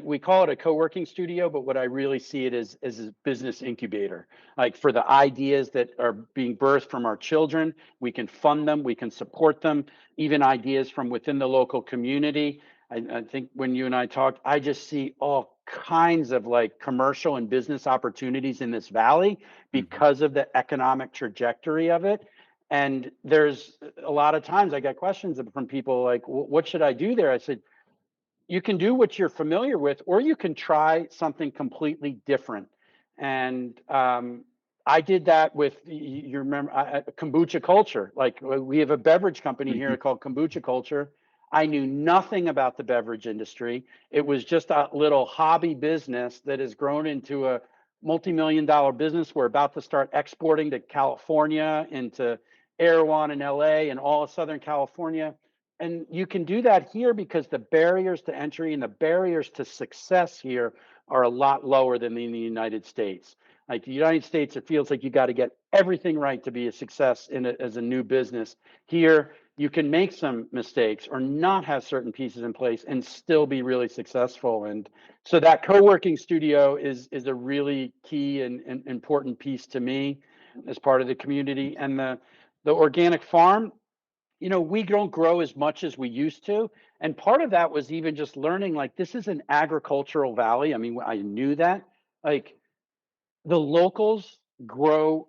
we call it a co-working studio, but what I really see it as a business incubator. Like for the ideas that are being birthed from our children, we can fund them, we can support them, even ideas from within the local community. I think when you and I talked, I just see all kinds of like commercial and business opportunities in this valley mhm. because of the economic trajectory of it. And there's a lot of times I get questions from people like, what should I do there? I said, you can do what you're familiar with, or you can try something completely different. And I did that with, you remember, kombucha culture. Like we have a beverage company here called Kombucha Culture. I knew nothing about the beverage industry. It was just a little hobby business that has grown into a multi-million dollar business. We're about to start exporting to California, into Erewhon in LA and all of Southern California. And you can do that here because the barriers to entry and the barriers to success here are a lot lower than in the United States. Like the United States, it feels like you got to get everything right to be a success as a new business. Here, you can make some mistakes or not have certain pieces in place and still be really successful. And so that co-working studio is a really key and important piece to me as part of the community. And the organic farm, we don't grow as much as we used to. And part of that was even just learning like this is an agricultural valley. I mean, I knew that. Like the locals grow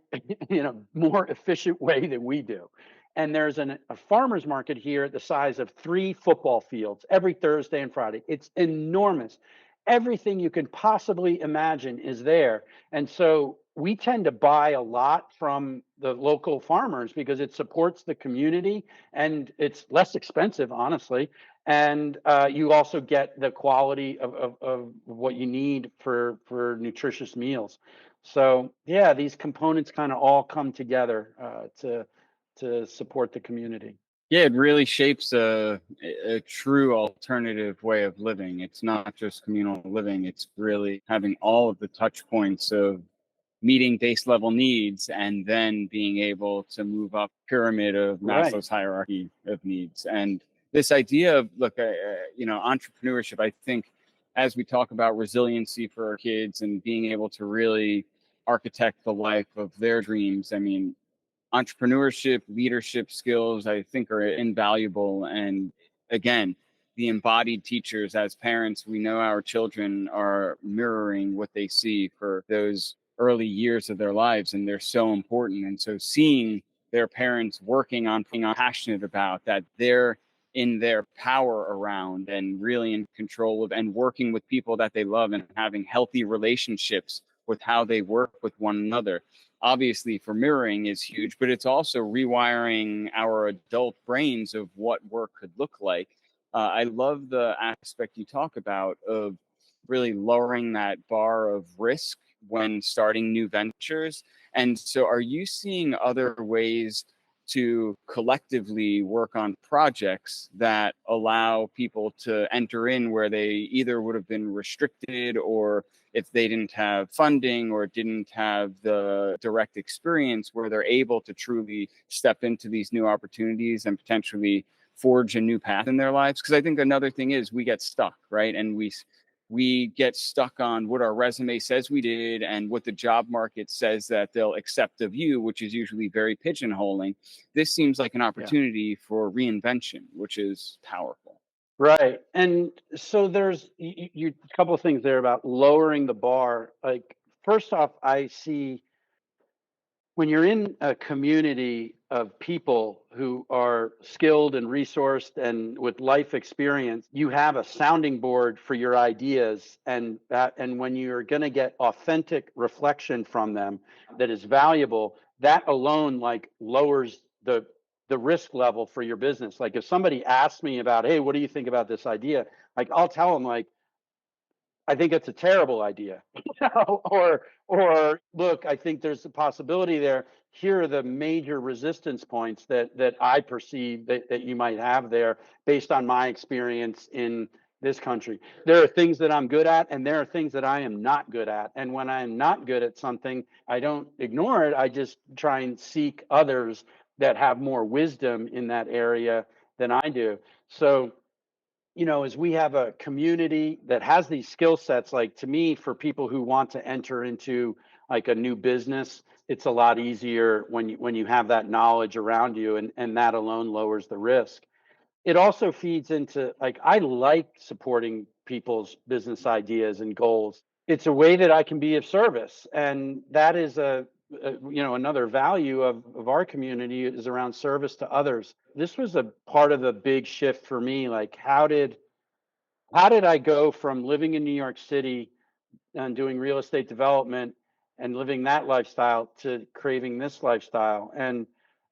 in a more efficient way than we do. And there's a farmer's market here the size of 3 football fields every Thursday and Friday. It's enormous. Everything you can possibly imagine is there. And so we tend to buy a lot from the local farmers because it supports the community and it's less expensive, honestly. And you also get the quality of what you need for nutritious meals. So yeah, these components kind of all come together to support the community. Yeah, it really shapes a true alternative way of living. It's not just communal living, it's really having all of the touch points of meeting base level needs and then being able to move up pyramid of Right. Maslow's hierarchy of needs. And this idea of entrepreneurship, I think, as we talk about resiliency for our kids and being able to really architect the life of their dreams, I mean, entrepreneurship, leadership skills, I think are invaluable. And again, the embodied teachers as parents, we know our children are mirroring what they see for those early years of their lives, and they're so important. And so seeing their parents working on being passionate about that, they're in their power around and really in control of and working with people that they love and having healthy relationships with how they work with one another, obviously for mirroring is huge, but it's also rewiring our adult brains of what work could look like. I love the aspect you talk about of really lowering that bar of risk when starting new ventures. And so, are you seeing other ways to collectively work on projects that allow people to enter in where they either would have been restricted, or if they didn't have funding or didn't have the direct experience, where they're able to truly step into these new opportunities and potentially forge a new path in their lives? Because I think another thing is we get stuck, right? And we get stuck on what our resume says we did and what the job market says that they'll accept of you, which is usually very pigeonholing. This seems like an Yeah. opportunity for reinvention, which is powerful. Right. And so there's a couple of things there about lowering the bar. Like, first off, I see when you're in a community of people who are skilled and resourced and with life experience, you have a sounding board for your ideas, and when you're going to get authentic reflection from them that is valuable, that alone like lowers the risk level for your business. Like, if somebody asks me about, hey, what do you think about this idea? Like, I'll tell them, like, I think it's a terrible idea. Or look, I think there's a possibility there. Here are the major resistance points that I perceive that you might have there based on my experience in this country. There are things that I'm good at, and there are things that I am not good at. And when I'm not good at something, I don't ignore it. I just try and seek others that have more wisdom in that area than I do. So, as we have a community that has these skill sets, like, to me, for people who want to enter into like a new business, it's a lot easier when you have that knowledge around you, and that alone lowers the risk. It also feeds into, like, I like supporting people's business ideas and goals. It's a way that I can be of service, and that is another value of our community is around service to others. This was a part of the big shift for me. Like, how did I go from living in New York City and doing real estate development and living that lifestyle to craving this lifestyle? And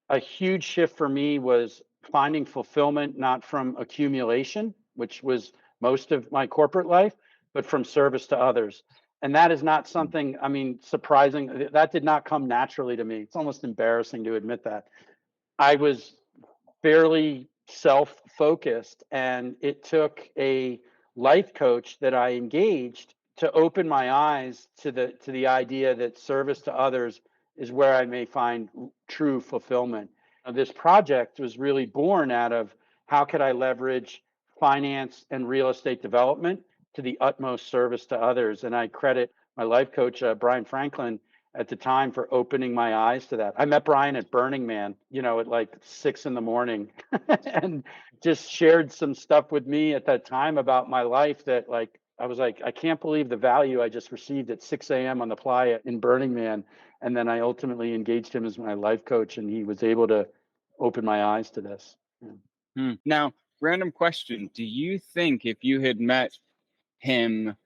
a huge shift for me was finding fulfillment not from accumulation, which was most of my corporate life, but from service to others. And that is not something, I mean, surprising. That did not come naturally to me. It's almost embarrassing to admit that. I was fairly self-focused, and it took a life coach that I engaged to open my eyes to the idea that service to others is where I may find true fulfillment. This project was really born out of, how could I leverage finance and real estate development to the utmost service to others? And I credit my life coach, Brian Franklin, at the time, for opening my eyes to that. I met Brian at Burning Man, at like 6 in the morning, and just shared some stuff with me at that time about my life that, like, I was like, I can't believe the value I just received at 6 a.m. on the playa in Burning Man. And then I ultimately engaged him as my life coach, and he was able to open my eyes to this. Yeah. Now, random question. Do you think if you had met him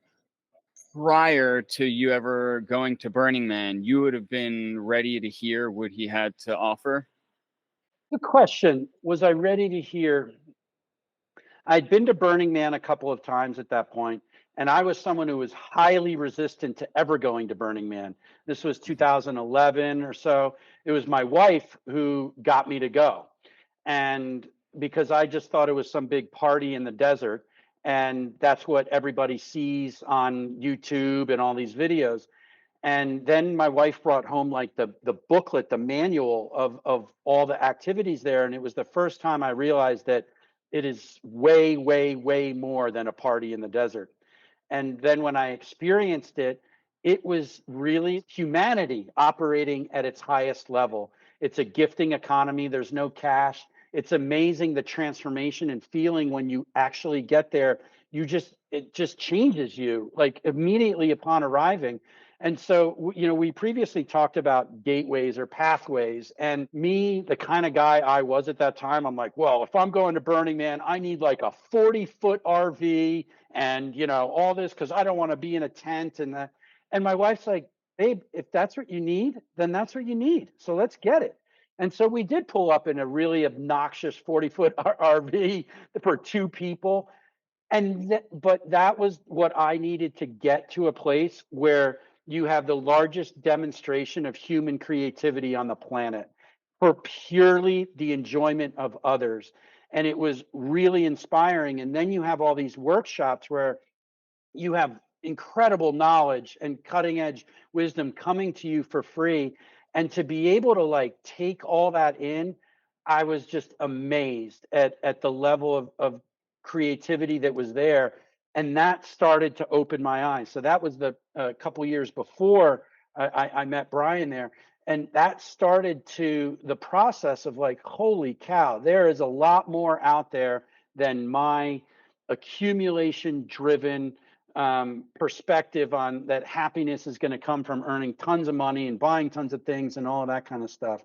prior to you ever going to Burning Man, you would have been ready to hear what he had to offer? The question was, I ready to hear? I'd been to Burning Man a couple of times at that point, and I was someone who was highly resistant to ever going to Burning Man. This was 2011 or so. It was my wife who got me to go. And because I just thought it was some big party in the desert. And that's what everybody sees on YouTube and all these videos. And then my wife brought home like the booklet, the manual of all the activities there. And it was the first time I realized that it is way, way, way more than a party in the desert. And then when I experienced it, it was really humanity operating at its highest level. It's a gifting economy. There's no cash. It's amazing the transformation and feeling when you actually get there. It just changes you like immediately upon arriving. And so, we previously talked about gateways or pathways. And me, the kind of guy I was at that time, I'm like, well, if I'm going to Burning Man, I need like a 40-foot RV and, all this because I don't want to be in a tent and that. And my wife's like, babe, if that's what you need, then that's what you need. So let's get it. And so we did pull up in a really obnoxious 40-foot RV for two people. But that was what I needed to get to a place where you have the largest demonstration of human creativity on the planet for purely the enjoyment of others. And it was really inspiring. And then you have all these workshops where you have incredible knowledge and cutting edge wisdom coming to you for free. And to be able to like take all that in, I was just amazed at the level of creativity that was there. And that started to open my eyes. So that was the couple years before I met Brian there. And that started to the process of like, holy cow, there is a lot more out there than my accumulation driven perspective on that happiness is going to come from earning tons of money and buying tons of things and all of that kind of stuff.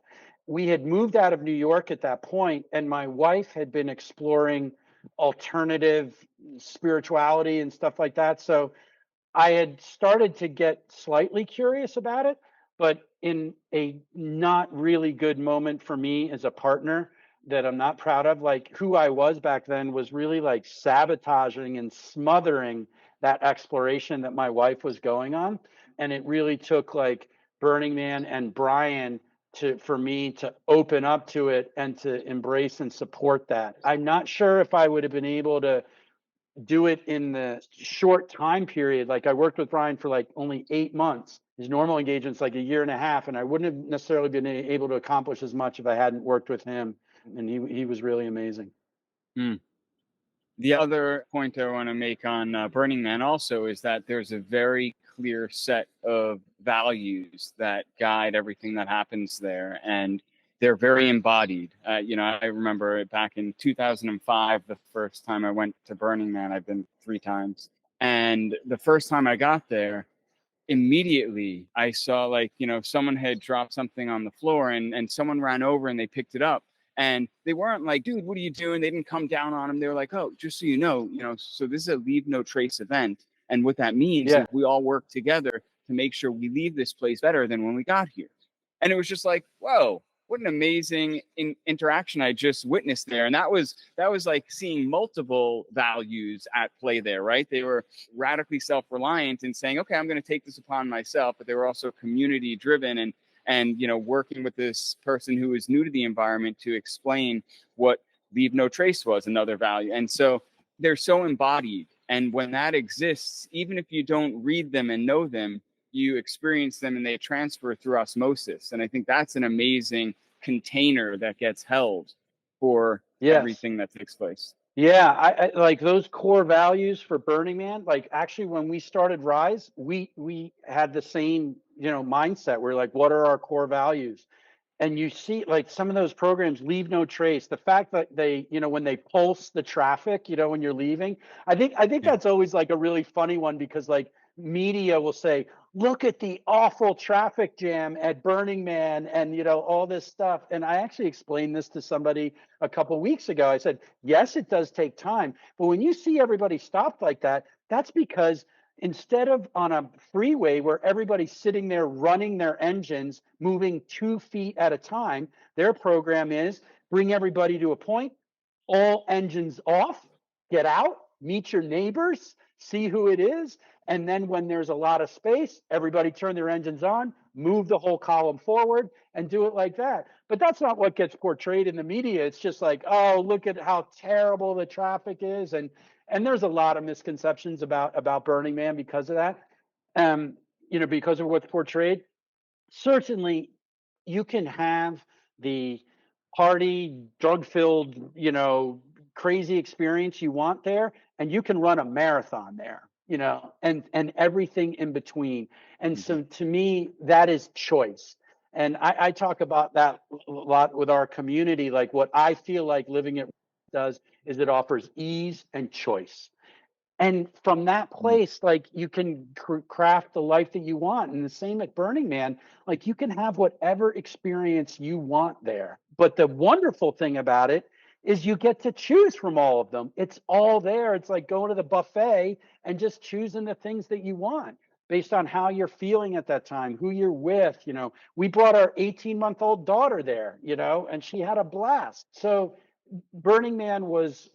We had moved out of New York at that point, and my wife had been exploring alternative spirituality and stuff like that. So I had started to get slightly curious about it, but in a not really good moment for me as a partner that I'm not proud of. Like who I was back then was really like sabotaging and smothering that exploration that my wife was going on. And it really took like Burning Man and Brian for me to open up to it and to embrace and support that. I'm not sure if I would have been able to do it in the short time period. Like I worked with Brian for like only 8 months. His normal engagement's like a year and a half, and I wouldn't have necessarily been able to accomplish as much if I hadn't worked with him. And he was really amazing. Hmm. The other point I want to make on Burning Man also is that there's a very clear set of values that guide everything that happens there, and they're very embodied. I remember back in 2005, the first time I went to Burning Man. I've been 3 times, and the first time I got there, immediately I saw like, someone had dropped something on the floor and someone ran over and they picked it up. And they weren't like, dude, what are you doing? They didn't come down on him. They were like, oh, just so you know, so this is a leave no trace event. And what that means is we all work together to make sure we leave this place better than when we got here. And it was just like, whoa, what an amazing interaction I just witnessed there. And that was like seeing multiple values at play there, right? They were radically self-reliant and saying, okay, I'm going to take this upon myself, but they were also community driven and working with this person who was new to the environment to explain what leave no trace was, another value. And so they're so embodied. And when that exists, even if you don't read them and know them, you experience them and they transfer through osmosis. And I think that's an amazing container that gets held for everything that takes place. Yeah, I like those core values for Burning Man. Like actually when we started Rise, we had the same, mindset. We're like, what are our core values? And you see like some of those programs leave no trace. The fact that they, when they pulse the traffic, when you're leaving, I think that's always like a really funny one because like media will say, look at the awful traffic jam at Burning Man and, all this stuff. And I actually explained this to somebody a couple of weeks ago. I said, yes, it does take time. But when you see everybody stopped like that, that's because instead of on a freeway where everybody's sitting there running their engines, moving 2 feet at a time, their program is bring everybody to a point, all engines off, get out, meet your neighbors, see who it is. And then when there's a lot of space, everybody turn their engines on, move the whole column forward and do it like that. But that's not what gets portrayed in the media. It's just like, oh, look at how terrible the traffic is. And there's a lot of misconceptions about Burning Man because of that. Because of what's portrayed. Certainly you can have the party, drug-filled, crazy experience you want there, and you can run a marathon there, and everything in between. And so to me, that is choice. And I talk about that a lot with our community. Like, what I feel like living it does is it offers ease and choice. And from that place, like, you can craft the life that you want. And the same at Burning Man, like, you can have whatever experience you want there. But the wonderful thing about it is you get to choose from all of them. It's all there. It's like going to the buffet and just choosing the things that you want based on how you're feeling at that time, who you're with. We brought our 18-month-old daughter there, and she had a blast. So Burning Man was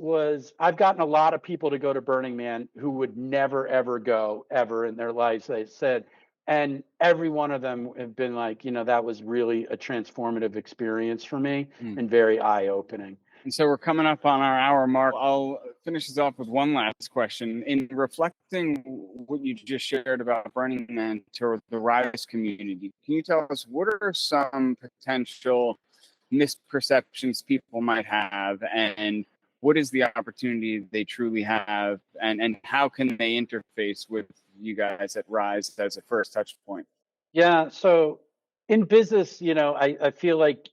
I've gotten a lot of people to go to Burning Man who would never ever go ever in their lives, they said, and every one of them have been like, that was really a transformative experience for me and very eye-opening. And so we're coming up on our hour mark. I'll finish this off with one last question. In reflecting what you just shared about Burning Man to the Rise community, can you tell us what are some potential misperceptions people might have, and what is the opportunity they truly have, and how can they interface with you guys at Rise as a first touch point? Yeah, so in business, I feel like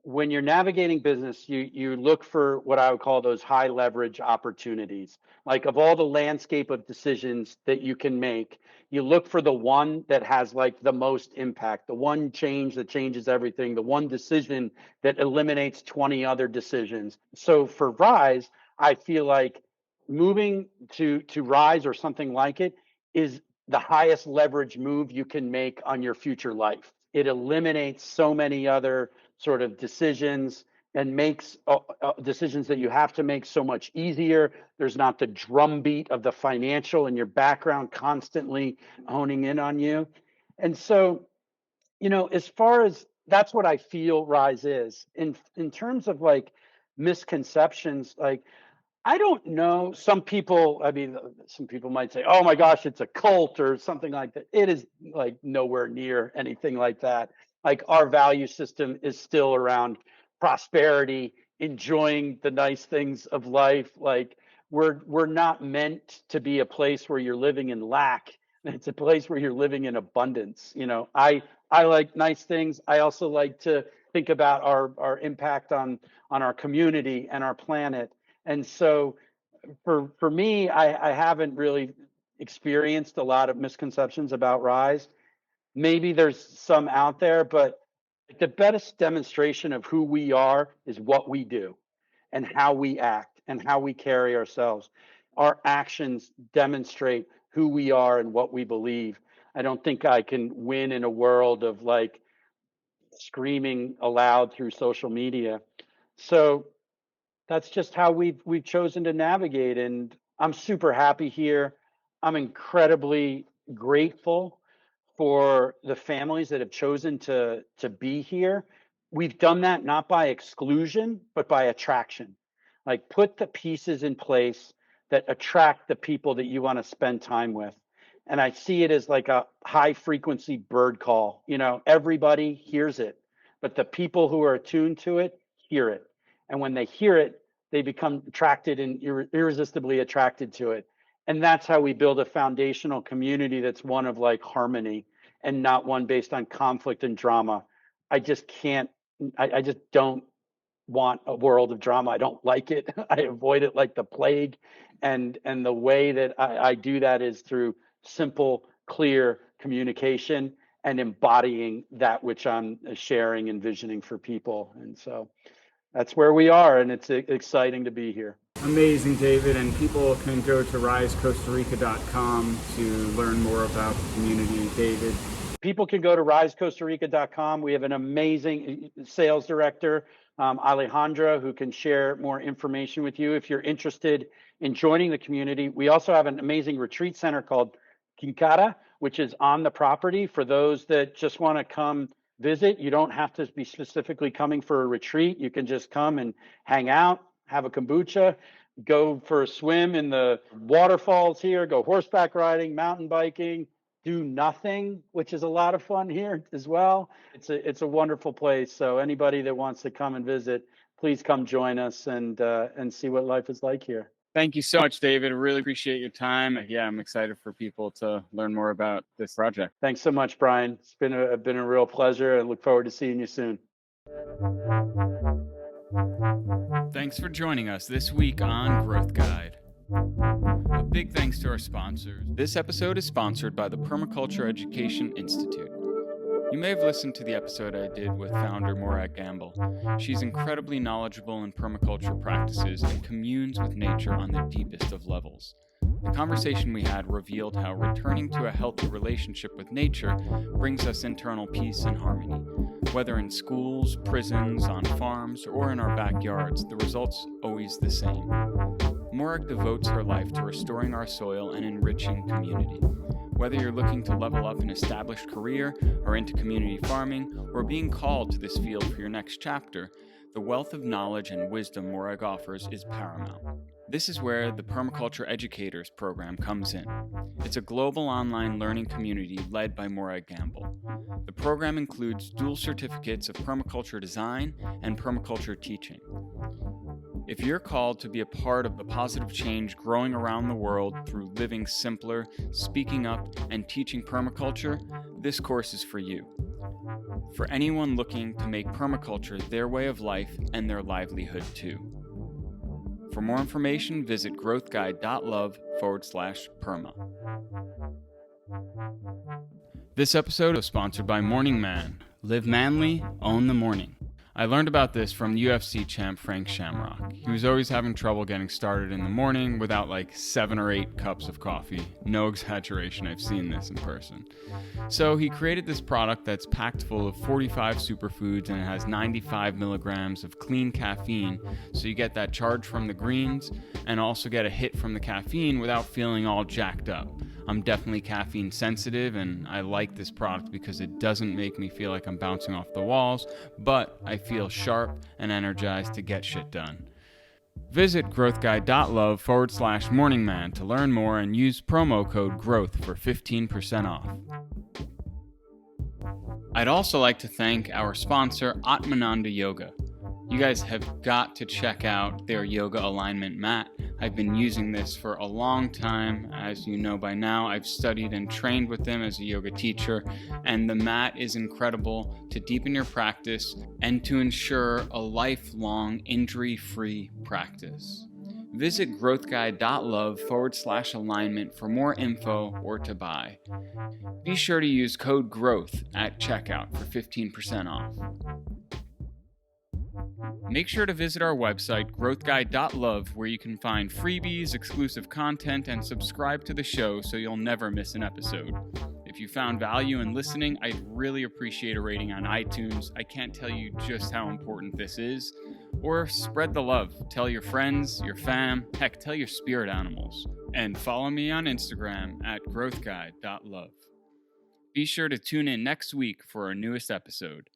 when you're navigating business, you look for what I would call those high leverage opportunities. Like, of all the landscape of decisions that you can make, you look for the one that has like the most impact, the one change that changes everything, the one decision that eliminates 20 other decisions. So for Rise, I feel like moving to Rise or something like it is the highest leverage move you can make on your future life. It eliminates so many other sort of decisions and makes decisions that you have to make so much easier. There's not the drumbeat of the financial and your background constantly honing in on you. And so, as far as that's what I feel Rise is in terms of like misconceptions, like, I don't know. Some people might say, oh my gosh, it's a cult or something like that. It is like nowhere near anything like that. Like, our value system is still around prosperity, enjoying the nice things of life. Like, we're not meant to be a place where you're living in lack. It's a place where you're living in abundance. I like nice things. I also like to think about our impact on our community and our planet. And so for me, I haven't really experienced a lot of misconceptions about Rise. Maybe there's some out there, but the best demonstration of who we are is what we do and how we act and how we carry ourselves. Our actions demonstrate who we are and what we believe. I don't think I can win in a world of like screaming aloud through social media. So that's just how we've chosen to navigate, and I'm super happy here. I'm incredibly grateful for the families that have chosen to be here. We've done that not by exclusion but by attraction. Like, put the pieces in place that attract the people that you want to spend time with. And I see it as like a high frequency bird call. Everybody hears it, but the people who are attuned to it hear it. And when they hear it, they become attracted and irresistibly attracted to it. And that's how we build a foundational community that's one of like harmony and not one based on conflict and drama. I just can't, I just don't want a world of drama. I don't like it. I avoid it like the plague. And the way that I do that is through simple, clear communication and embodying that which I'm sharing and visioning for people. And so that's where we are, and it's exciting to be here. Amazing, David. And people can go to risecostarica.com to learn more about the community. David? People can go to risecostarica.com. We have an amazing sales director, Alejandra, who can share more information with you if you're interested in joining the community. We also have an amazing retreat center called Quincata, which is on the property for those that just want to come visit. You don't have to be specifically coming for a retreat. You can just come and hang out, have a kombucha, go for a swim in the waterfalls here, go horseback riding, mountain biking, do nothing, which is a lot of fun here as well. It's a wonderful place. So anybody that wants to come and visit, please come join us and see what life is like here. Thank you so much, David. I really appreciate your time. Yeah, I'm excited for people to learn more about this project. Thanks so much, Brian. It's been a real pleasure. I look forward to seeing you soon. Thanks for joining us this week on Growth Guide. A big thanks to our sponsors. This episode is sponsored by the Permaculture Education Institute. You may have listened to the episode I did with founder Morag Gamble. She's incredibly knowledgeable in permaculture practices and communes with nature on the deepest of levels. The conversation we had revealed how returning to a healthy relationship with nature brings us internal peace and harmony. Whether in schools, prisons, on farms, or in our backyards, the result's always the same. Morag devotes her life to restoring our soil and enriching community. Whether you're looking to level up an established career or into community farming or being called to this field for your next chapter, the wealth of knowledge and wisdom Morag offers is paramount. This is where the Permaculture Educators program comes in. It's a global online learning community led by Morag Gamble. The program includes dual certificates of permaculture design and permaculture teaching. If you're called to be a part of the positive change growing around the world through living simpler, speaking up, and teaching permaculture, this course is for you. For anyone looking to make permaculture their way of life and their livelihood too. For more information, visit growthguide.love/perma. This episode is sponsored by Morning Man. Live manly, own the morning. I learned about this from UFC champ Frank Shamrock. He was always having trouble getting started in the morning without like 7 or 8 cups of coffee. No exaggeration, I've seen this in person. So he created this product that's packed full of 45 superfoods and it has 95 milligrams of clean caffeine, so you get that charge from the greens and also get a hit from the caffeine without feeling all jacked up. I'm definitely caffeine sensitive and I like this product because it doesn't make me feel like I'm bouncing off the walls, but I feel sharp and energized to get shit done. Visit growthguide.love/morningman to learn more and use promo code GROWTH for 15% off. I'd also like to thank our sponsor, Atmananda Yoga. You guys have got to check out their yoga alignment mat. I've been using this for a long time. As you know by now, I've studied and trained with them as a yoga teacher, and the mat is incredible to deepen your practice and to ensure a lifelong injury-free practice. Visit growthguide.love/alignment for more info or to buy. Be sure to use code GROWTH at checkout for 15% off. Make sure to visit our website, growthguide.love, where you can find freebies, exclusive content, and subscribe to the show so you'll never miss an episode. If you found value in listening, I'd really appreciate a rating on iTunes. I can't tell you just how important this is. Or spread the love. Tell your friends, your fam, heck, tell your spirit animals. And follow me on Instagram at growthguide.love. Be sure to tune in next week for our newest episode.